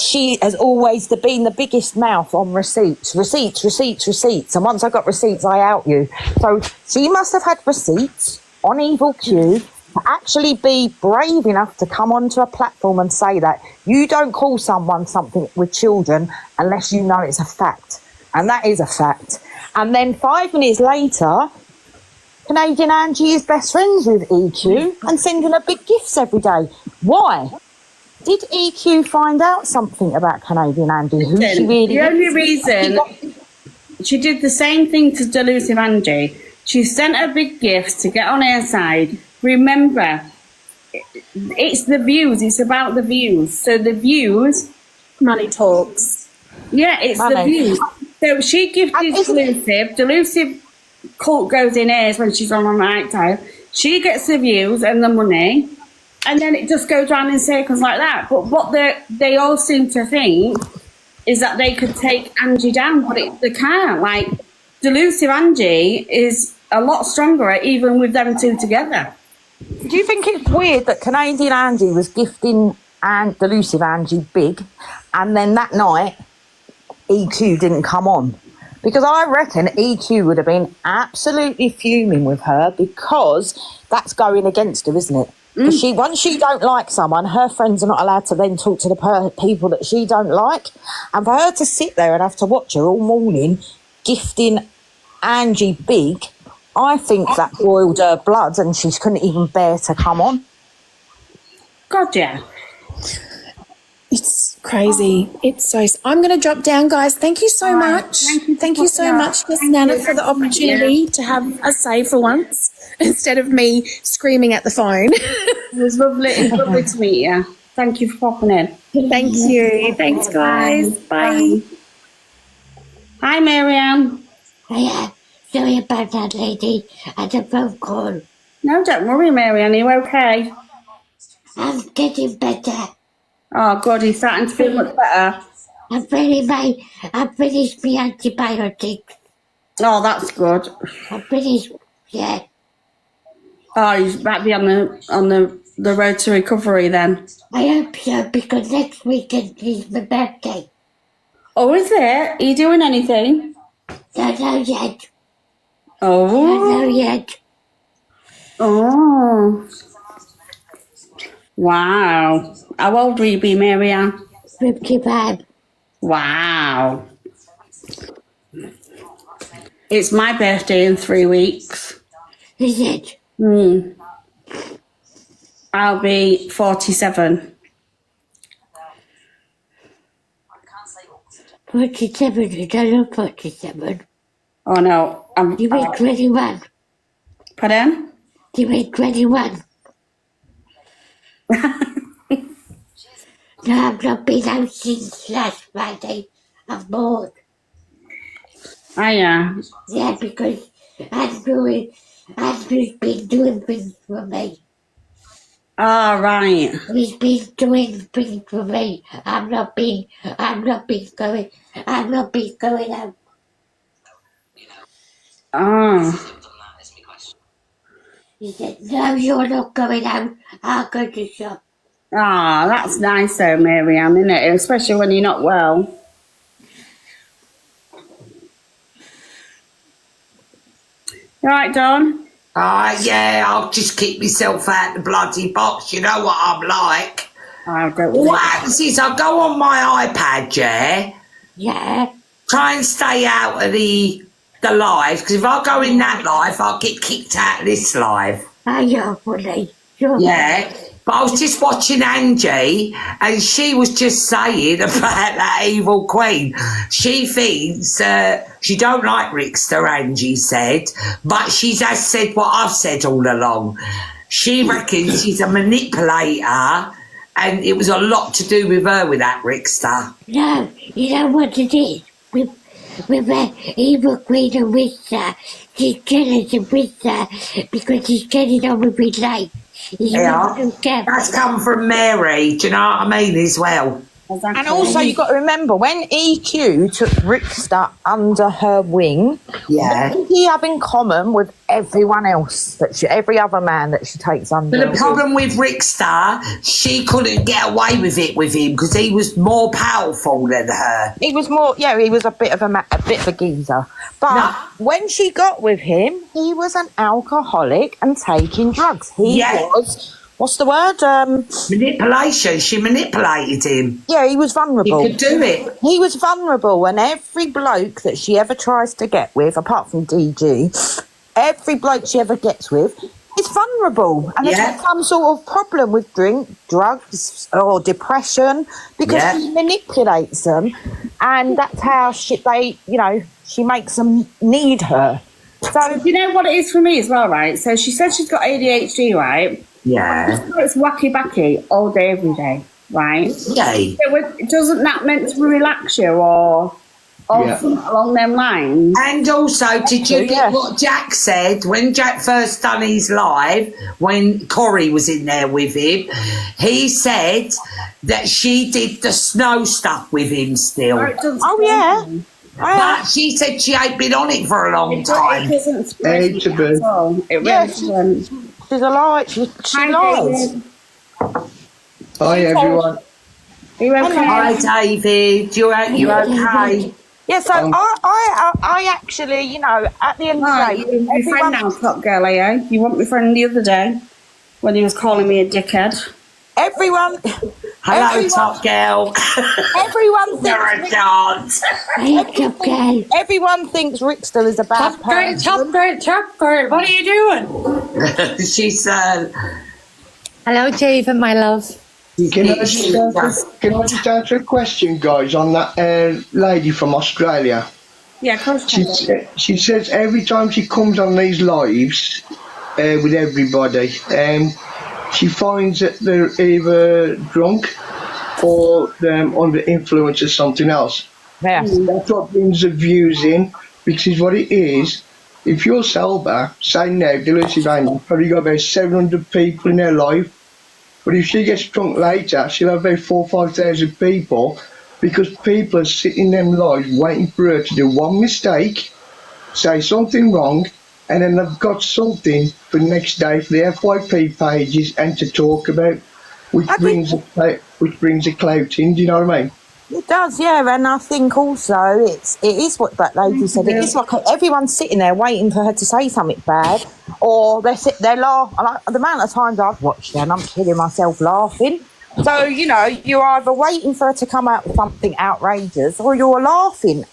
I: she has always been the biggest mouth on receipts. And once I got receipts, I out you. So she must have had receipts on Evil Q to actually be brave enough to come onto a platform and say that you don't call someone something with children unless you know it's a fact. And that is a fact. And then 5 minutes later, Canadian Angie is best friends with EQ and sending her big gifts every day. Why? Did EQ find out something about Canadian Angie? Who she really
A: the only reason she did the same thing to Delusive Angie. She sent her big gifts to get on her side. Remember, it's the views. It's about the views. So the views,
L: money talks.
A: Yeah, it's the views. So she gifted Delusive. Delusive cult goes in hers when she's on night time. She gets the views and the money. And then it just goes round in circles like that. But what they all seem to think is that they could take Angie down, but they can't. Like, Delusive Angie is a lot stronger even with them two together.
I: Do you think it's weird that Canadian Angie was gifting Delusive Angie big, and then that night EQ didn't come on? Because I reckon EQ would have been absolutely fuming with her because that's going against her, isn't it? Because once she don't like someone, her friends are not allowed to then talk to the people that she don't like. And for her to sit there and have to watch her all morning gifting Angie big, I think that boiled her blood and she couldn't even bear to come on.
A: God, yeah.
L: It's crazy. It's so... I'm going to drop down, guys. Thank you so much. Thank you so much, Miss Nanna, for the opportunity to have a say for once instead of me screaming at the phone.
A: It was lovely. It's lovely to meet you. Thank you for popping in.
L: Thank you. Thanks, guys. Bye.
A: Hi, Marianne.
Q: Hiya. Sorry about that, lady. I had a phone call.
A: No, don't worry, Marianne. Are you okay?
Q: I'm getting better.
A: Oh, good. He's starting to feel much better.
Q: I've finished my antibiotics.
A: Oh, that's good.
Q: I've finished, yeah.
A: Oh, he's might be on the road to recovery then.
Q: I hope so, because next weekend is my birthday.
A: Oh, is it? Are you doing anything?
Q: Don't know yet.
A: Oh.
Q: Don't know yet.
A: Oh. Wow. How old will you be, Marianne?
Q: 55.
A: Wow. It's my birthday in 3 weeks.
Q: Is it?
A: I'll be 47.
Q: 47, I don't know 47.
A: Oh, no.
Q: You mean 21?
A: Pardon?
Q: You mean 21? No, I've not been out since last Friday. I'm bored.
A: Oh, yeah.
Q: Yeah, because Andrew's been doing things for me.
A: Oh, right.
Q: He's been doing things for me. I've not been going out.
A: Oh.
Q: He said, no, you're not going out. I'll go to shop.
A: Ah, that's nice though, Marianne, isn't it? Especially when you're not well. You alright, Dawn?
M: Yeah, I'll just keep myself out the bloody box. You know what I'm like.
A: Oh, don't
M: What happens is I go on my iPad, yeah?
Q: Yeah.
M: Try and stay out of the live, because if I go in that live, I'll get kicked out of this live.
Q: Oh, you're funny.
M: Yeah. But I was just watching Angie, and she was just saying about that evil queen. She thinks she don't like Rickster, Angie said, but she has said what I've said all along. She reckons she's a manipulator, and it was a lot to do with her with that Rickster.
Q: No, you know what it is? With that evil queen of Rickster, she's jealous of Rickster because he's getting on with his life.
M: Yeah, that's come from Mary, do you know what I mean, as well?
I: And also, you've got to remember, when EQ took Rickster under her wing, what did he have in common with everyone else, every other man that she takes under
M: But the problem with Rickster, she couldn't get away with it with him because he was more powerful than her.
I: He was more, he was a bit of a geezer. But when she got with him, he was an alcoholic and taking drugs. He was... What's the word?
M: Manipulation. She manipulated him.
I: Yeah, he was vulnerable.
M: He could do it.
I: He was vulnerable, and every bloke that she ever tries to get with, apart from DG, every bloke she ever gets with is vulnerable. And there's some sort of problem with drugs, or depression, because she manipulates them, and that's how she makes them need her.
A: So, you know what it is for me as well, right? So she said she's got ADHD, right?
M: Yeah.
A: It's wacky all day, every day, right?
M: Yeah.
A: Doesn't that meant to relax you or something along them lines?
M: And also, did you get what Jack said when Jack first done his live, when Corey was in there with him? He said that she did the snow stuff with him still. But she said she ain't been on it for a long time.
A: It doesn't spread at all. It really doesn't.
I: She's a lie. She lies.
R: Hi, everyone.
A: Are you okay?
M: Hi, David. You okay?
I: Yeah, so I actually, at the end of the day...
A: You're my friend now, top girl, are you? You weren't my friend the other day when he was calling me a dickhead.
I: Everyone...
M: Hello, top girl.
I: Everyone thinks...
M: You're a dance.
I: Everyone thinks Rickster is a bad person.
J: Top girl, what are you doing?
M: She's...
J: Hello, David, my love.
R: Can I just answer a question, guys, on that lady from Australia?
A: Yeah, of course.
R: She says every time she comes on these lives with everybody, she finds that they're either drunk or under influence of something else.
I: Yes.
R: That's what brings the views in, because what it is, if you're sober, say now, delusive Andy, probably got about 700 people in their life But if she gets drunk later, she'll have about 4,000 or 5,000 people, because people are sitting in them lives waiting for her to do one mistake, say something wrong, and then they've got something for the next day for the FYP pages and to talk about, which brings a clout in. Do you know what I mean?
I: It does, yeah, and I think also it is what that lady said. It is like everyone's sitting there waiting for her to say something bad, or they're laughing. The amount of times I've watched her, and I'm killing myself laughing. So you know, you're either waiting for her to come out with something outrageous, or you're laughing.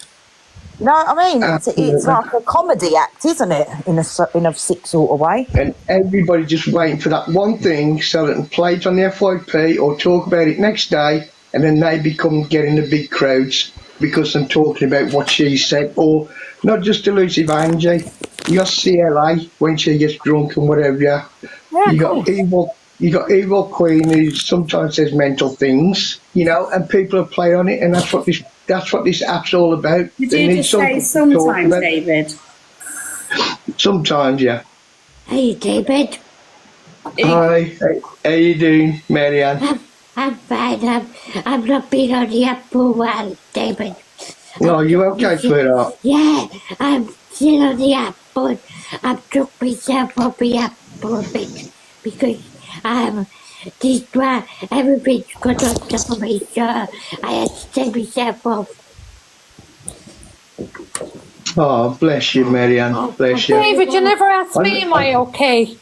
I: You know what I mean? It's like a comedy act, isn't it? In a sick sort of way.
R: And everybody just waiting for that one thing so they can play it on the FYP or talk about it next day, and then they become getting the big crowds because they're talking about what she said. Or not just elusive Angie, you got CLA when she gets drunk and whatever. Yeah, you got evil Queen who sometimes says mental things, you know, and people are playing on it, and that's what this app's all about.
A: Did you just say sometimes, David?
R: Sometimes, yeah.
Q: Hey, David.
R: Hi, how you doing, Marianne?
Q: I'm fine. I've not been on the app for a while, David.
R: No, you okay, sweetheart?
Q: Yeah, I'm still on the app, but I've took myself off the app for a bit because everything's got on top of me, so I had to take myself off.
R: Oh, bless you, Marianne. Bless you.
J: David, you never asked me, am I okay?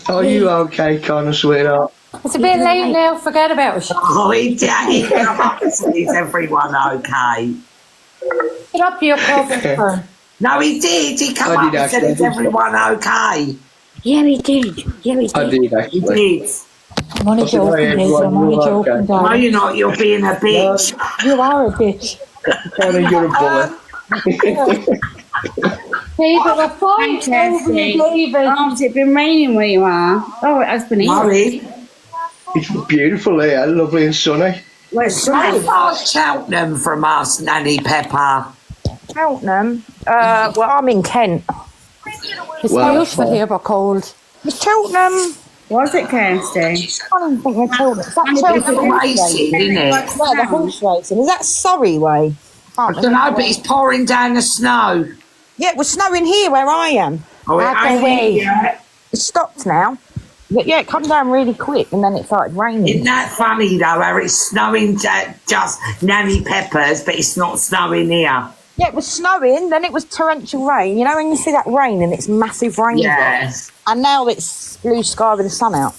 R: Are you okay, Connor, sweetheart?
J: It's a bit late now, forget about it.
M: Oh, he come up and said, is everyone okay?
J: Get up your problem.
M: No, he did. He come up and said, is everyone okay?
Q: Yeah, he did.
R: I did, actually.
M: He did.
J: I'm only joking, David. I'm only joking, darling.
M: No, you're not. You're being a bitch.
J: You are a bitch.
R: Connor, you're a bullet.
J: David, we're fine. David.
A: Oh, has it been raining where you are? Oh, it has been easy.
R: It's beautiful here, lovely and sunny.
I: Where's
M: How far's Cheltenham from us, Nanny Pepper?
I: Cheltenham? Well, I'm in Kent.
J: It's beautiful here, but cold.
I: It's Cheltenham.
A: Was it, Kirsty?
I: I don't think it's Cheltenham. Is that Cheltenham
M: racing, isn't it?
I: Yeah, the horse racing. Is that Surrey way?
M: I don't know, but it's pouring down the snow.
I: Yeah, it was snowing here where I am.
M: Oh, it ain't yet.
I: It's stopped now. But yeah, it come down really quick and then it started raining.
M: Isn't that funny though, how it's snowing just Nanny Peppers, but it's not snowing here?
I: Yeah, it was snowing, then it was torrential rain. You know when you see that rain and it's massive rain?
M: Yes.
I: And now it's blue sky with the sun out.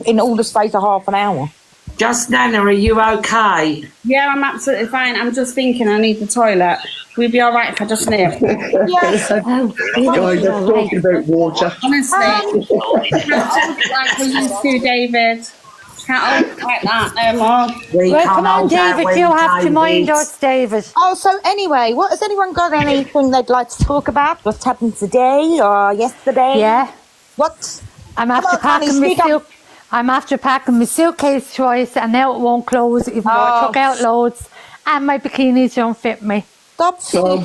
I: In all the space of half an hour.
M: Just Nana, are you okay?
A: Yeah, I'm absolutely fine. I'm just thinking I need the toilet. We'd be all right if I just sniffed.
I: Yes.
R: Guys, I'm talking about water.
A: Honestly, can't hold like we used to, David. Can't hold like that no more.
J: Well, come on, David, you have to mind us, David.
I: Oh, so anyway, what has anyone got anything they'd like to talk about? What's happened today or yesterday?
J: Yeah.
I: What?
J: I'm after packing my suitcase twice and now it won't close even though I took out loads and my bikinis don't fit me.
I: Stop showing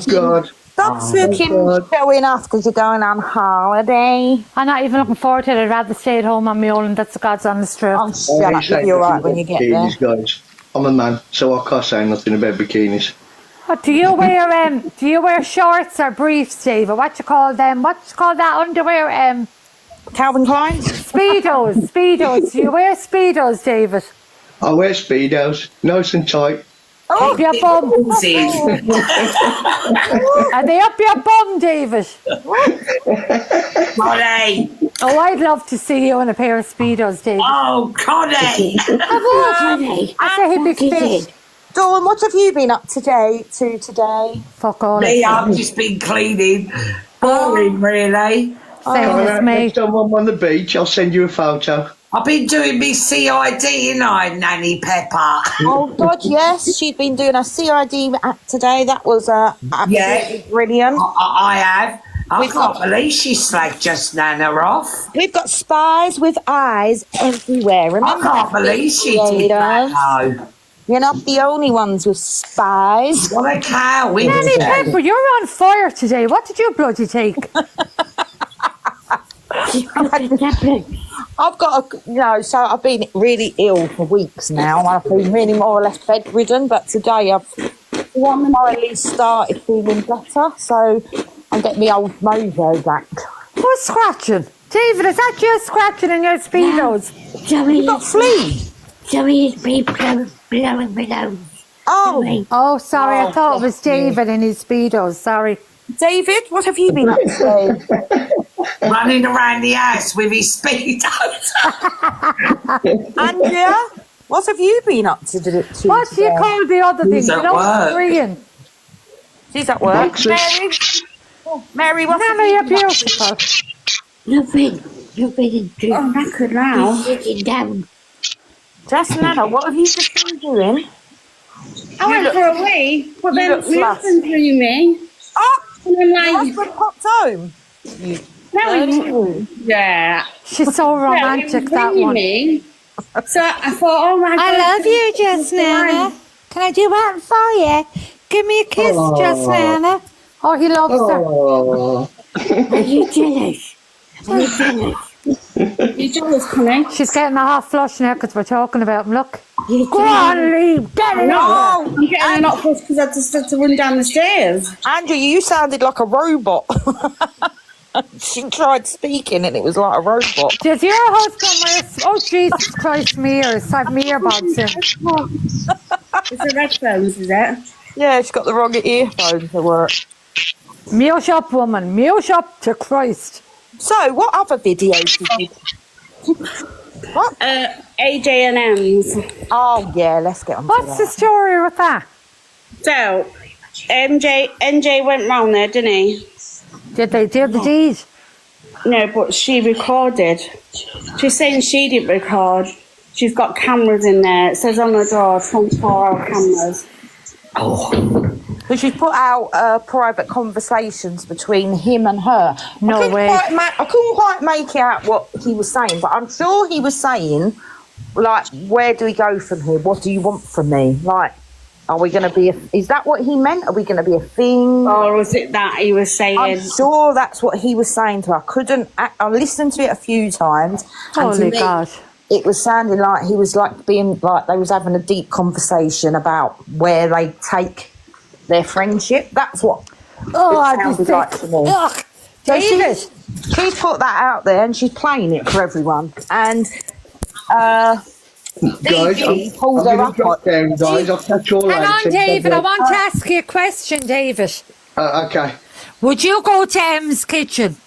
I: off because you're going on holiday.
J: I'm not even looking forward to it. I'd rather stay at home on my own and that's the God's honest truth.
I: I'm sure you'll be alright when you get there.
R: Guys. I'm a man, so I can't say nothing about bikinis.
J: What, do you wear shorts or briefs, David? What you call them? What you call that underwear?
I: Calvin Klein?
J: Speedos. Do you wear Speedos, David?
R: I wear Speedos, nice and tight.
J: Oh, up your bum. Are they up your bum, David?
M: Connie.
J: Oh, I'd love to see you in a pair of Speedos, David.
M: Oh, Connie.
J: I say he'd be fit.
I: Dawn, what have you been up today?
J: Fuck all.
M: Me, I've just been cleaning. Boring, really.
J: Same as me.
R: Next time I'm on the beach, I'll send you a photo.
M: I've been doing me CID, you know, Nanny Pepper.
I: Oh, God, yes. She's been doing a CID app today. That was absolutely brilliant.
M: I have. I can't believe she slagged just Nana off.
I: We've got spies with eyes everywhere. Remember
M: I can't believe she did that, though.
I: You're not the only ones with spies.
M: What a cow.
J: Nanny Pepper, you're on fire today. What did you bloody take?
I: I've got so I've been really ill for weeks now. I've been really more or less bedridden, but today I've finally started feeling better, so I'm getting my old mojo back.
J: Who's scratching? David, is that you scratching in your Speedos?
Q: Sorry,
I: You got flea?
Q: sorry, it's me blowing my nose.
J: Oh, sorry, I thought it was David in his Speedos, sorry.
I: David, what have you been up to?
M: Running around the house with his Speedos.
I: Andrea, what have you been up to?
J: What do you call the other thing?
M: She's at work.
I: She's at work. Mary, what have
J: Nanna,
I: you
J: you're
I: been up
J: beautiful.
Q: Nothing.
A: Oh, knackered now.
Q: Sitting down.
I: Just Nanna, what have you just been doing?
A: I went for a wee, but then
I: look
A: my
I: flat.
A: husband threw me.
I: Oh,
A: And I'm
I: your
A: like,
I: husband popped home.
A: yeah.
J: She's so romantic, that one.
A: Me. So I thought, oh my God.
J: I love you, Just Nanna. Can I do that for you? Give me a kiss, Just Nanna. Oh, he loves her.
Q: Are you jealous? Are you jealous?
A: You jealous, Connie?
J: She's getting a hot flush now because we're talking about him. Look. Go on, leave. Get it
A: No, I'm getting a knock flush because I just had to run down the stairs.
I: Andrew, you sounded like a robot. She tried speaking and it was like a robot.
J: Does your husband wear... Oh, Jesus Christ, mirrors. I've mirror bugs in.
A: It's the headphones, is it?
I: Yeah, she's got the wrong earphones to work.
J: Mute up, woman. Mute up to Christ.
I: So, what other videos did you... What?
A: AJ and M's.
I: Oh, yeah, let's get on to
J: What's the
I: that.
J: story with that?
A: So, NJ went round there, didn't he?
J: Did they do the deed?
A: No, but she recorded. She's saying she didn't record. She's got cameras in there. It says on the door, 24-hour cameras.
I: Oh. So she put out private conversations between him and her.
J: No way.
I: I couldn't quite make out what he was saying, but I'm sure he was saying, like, where do we go from here? What do you want from me? Like, are we going to be is that what he meant? Are we going to be a thing?
A: Or was it that he was saying?
I: I'm sure that's what he was saying to her. I listened to it a few times.
J: Holy God.
I: It was sounding like he was like being like they was having a deep conversation about where they take their friendship. That's what it sounded like to me.
J: Ugh.
I: So
J: David.
I: she put that out there and she's playing it for everyone. And
R: Guys, I'm going to drop down, guys. I'll catch you all later.
J: Hang on, David. I want to ask you a question, David.
R: Okay.
J: Would you go to Em's kitchen?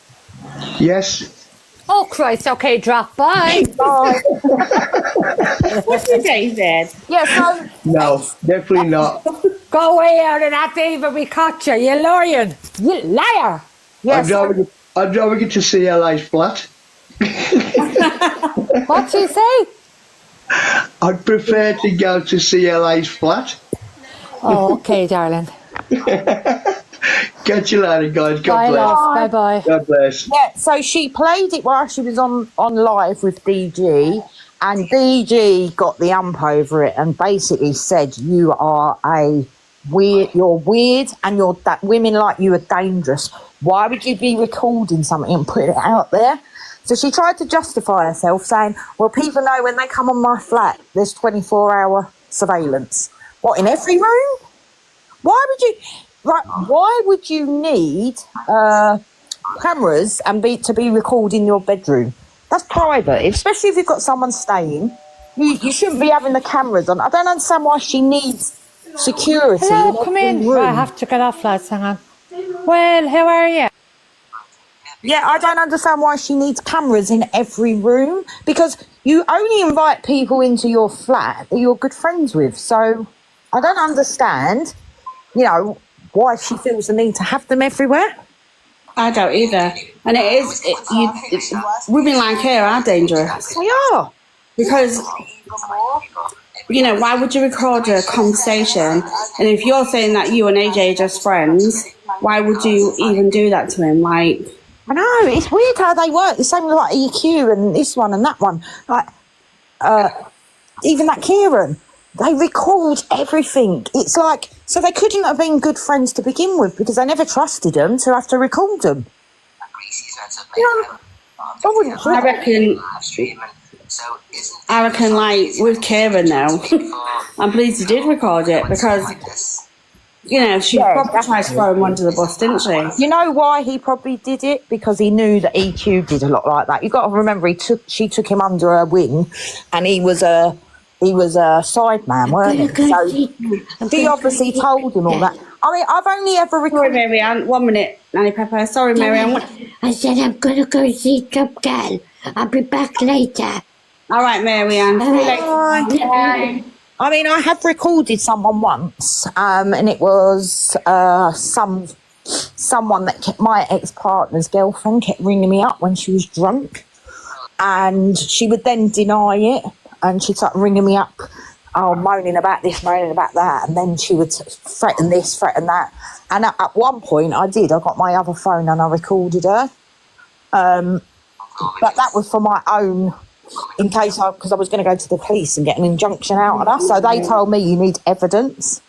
R: Yes.
J: Oh, Christ. Okay, drop by.
I: Bye.
A: What's your David?
I: Yeah, so...
R: No, definitely not.
J: Go away out of that, David. We caught you. You lying. You liar.
R: I'd rather get to CLA's flat.
J: What'd she say?
R: I'd prefer to go to CLA's flat.
J: Oh, okay, darling.
R: Catch you later, guys. God
J: Bye,
R: bless.
J: love. Bye-bye.
R: God bless.
I: Yeah, so she played it while she was on live with DG, and DG got the ump over it and basically said, you are you're weird and women like you are dangerous. Why would you be recording something and putting it out there? So she tried to justify herself, saying, well, people know when they come on my flat, there's 24-hour surveillance. What, in every room? Why would you need cameras and to be recording your bedroom? That's private, especially if you've got someone staying. You shouldn't be having the cameras on. I don't understand why she needs security.
J: Hello, come in.
I: Room.
J: I have to get off, lads. Hang on. Well, how are you?
I: Yeah, I don't understand why she needs cameras in every room, because you only invite people into your flat that you're good friends with. So I don't understand, why she feels the need to have them everywhere.
A: I don't either. And women like her are dangerous.
I: They are.
A: Because, why would you record a conversation? And if you're saying that you and AJ are just friends, why would you even do that to him? Like...
I: I know, it's weird how they work. The same with like EQ and this one and that one. Like, even that Kieran, they record everything. It's like, so they couldn't have been good friends to begin with because they never trusted them to have to record them. I wouldn't
A: I reckon, like, with Kieran now, I'm pleased he did record it because, you know, she probably tried to throw him under the bus, didn't she?
I: You know why he probably did it? Because he knew that EQ did a lot like that. You've got to remember, she took him under her wing, and he was a side man, weren't he? So she obviously told him all that. I mean, I've only ever recorded...
A: Sorry, Marianne. 1 minute, Nanny Pepper. Sorry, Marianne.
Q: I said I'm going to go see Top Girl. I'll be back later.
A: All right, Marianne. See you later.
I: Bye. I mean, I have recorded someone once, and it was someone that kept my ex-partner's girlfriend kept ringing me up when she was drunk, and she would then deny it, and she'd start ringing me up, moaning about this, moaning about that, and then she would threaten this, threaten that. And at one point, I got my other phone and I recorded her, but that was for my own, in case because I was going to go to the police and get an injunction out of her. So they told me you need evidence.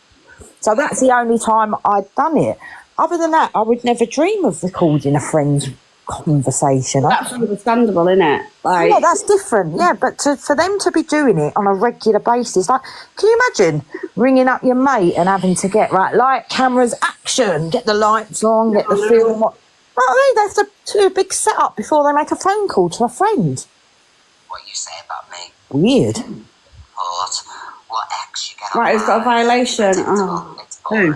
I: So that's the only time I'd done it. Other than that, I would never dream of recording a friend's conversation.
A: That's understandable, isn't it? Like,
I: yeah, that's different. Yeah, but for them to be doing it on a regular basis, like, can you imagine ringing up your mate and having to get light, cameras, action, get the lights on, get the film? Well, they have to do a big setup before they make a phone call to a friend.
C: What you say about me.
I: Weird.
C: But what ex you get?
A: Right, he's got a violation. Oh, who?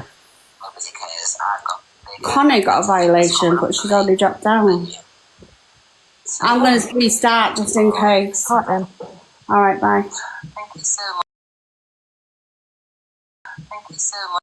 A: Connie got a violation, but she's already dropped down. I'm going to restart just in case.
I: Right then.
A: All right, bye.
C: Thank you so much. Thank you so much.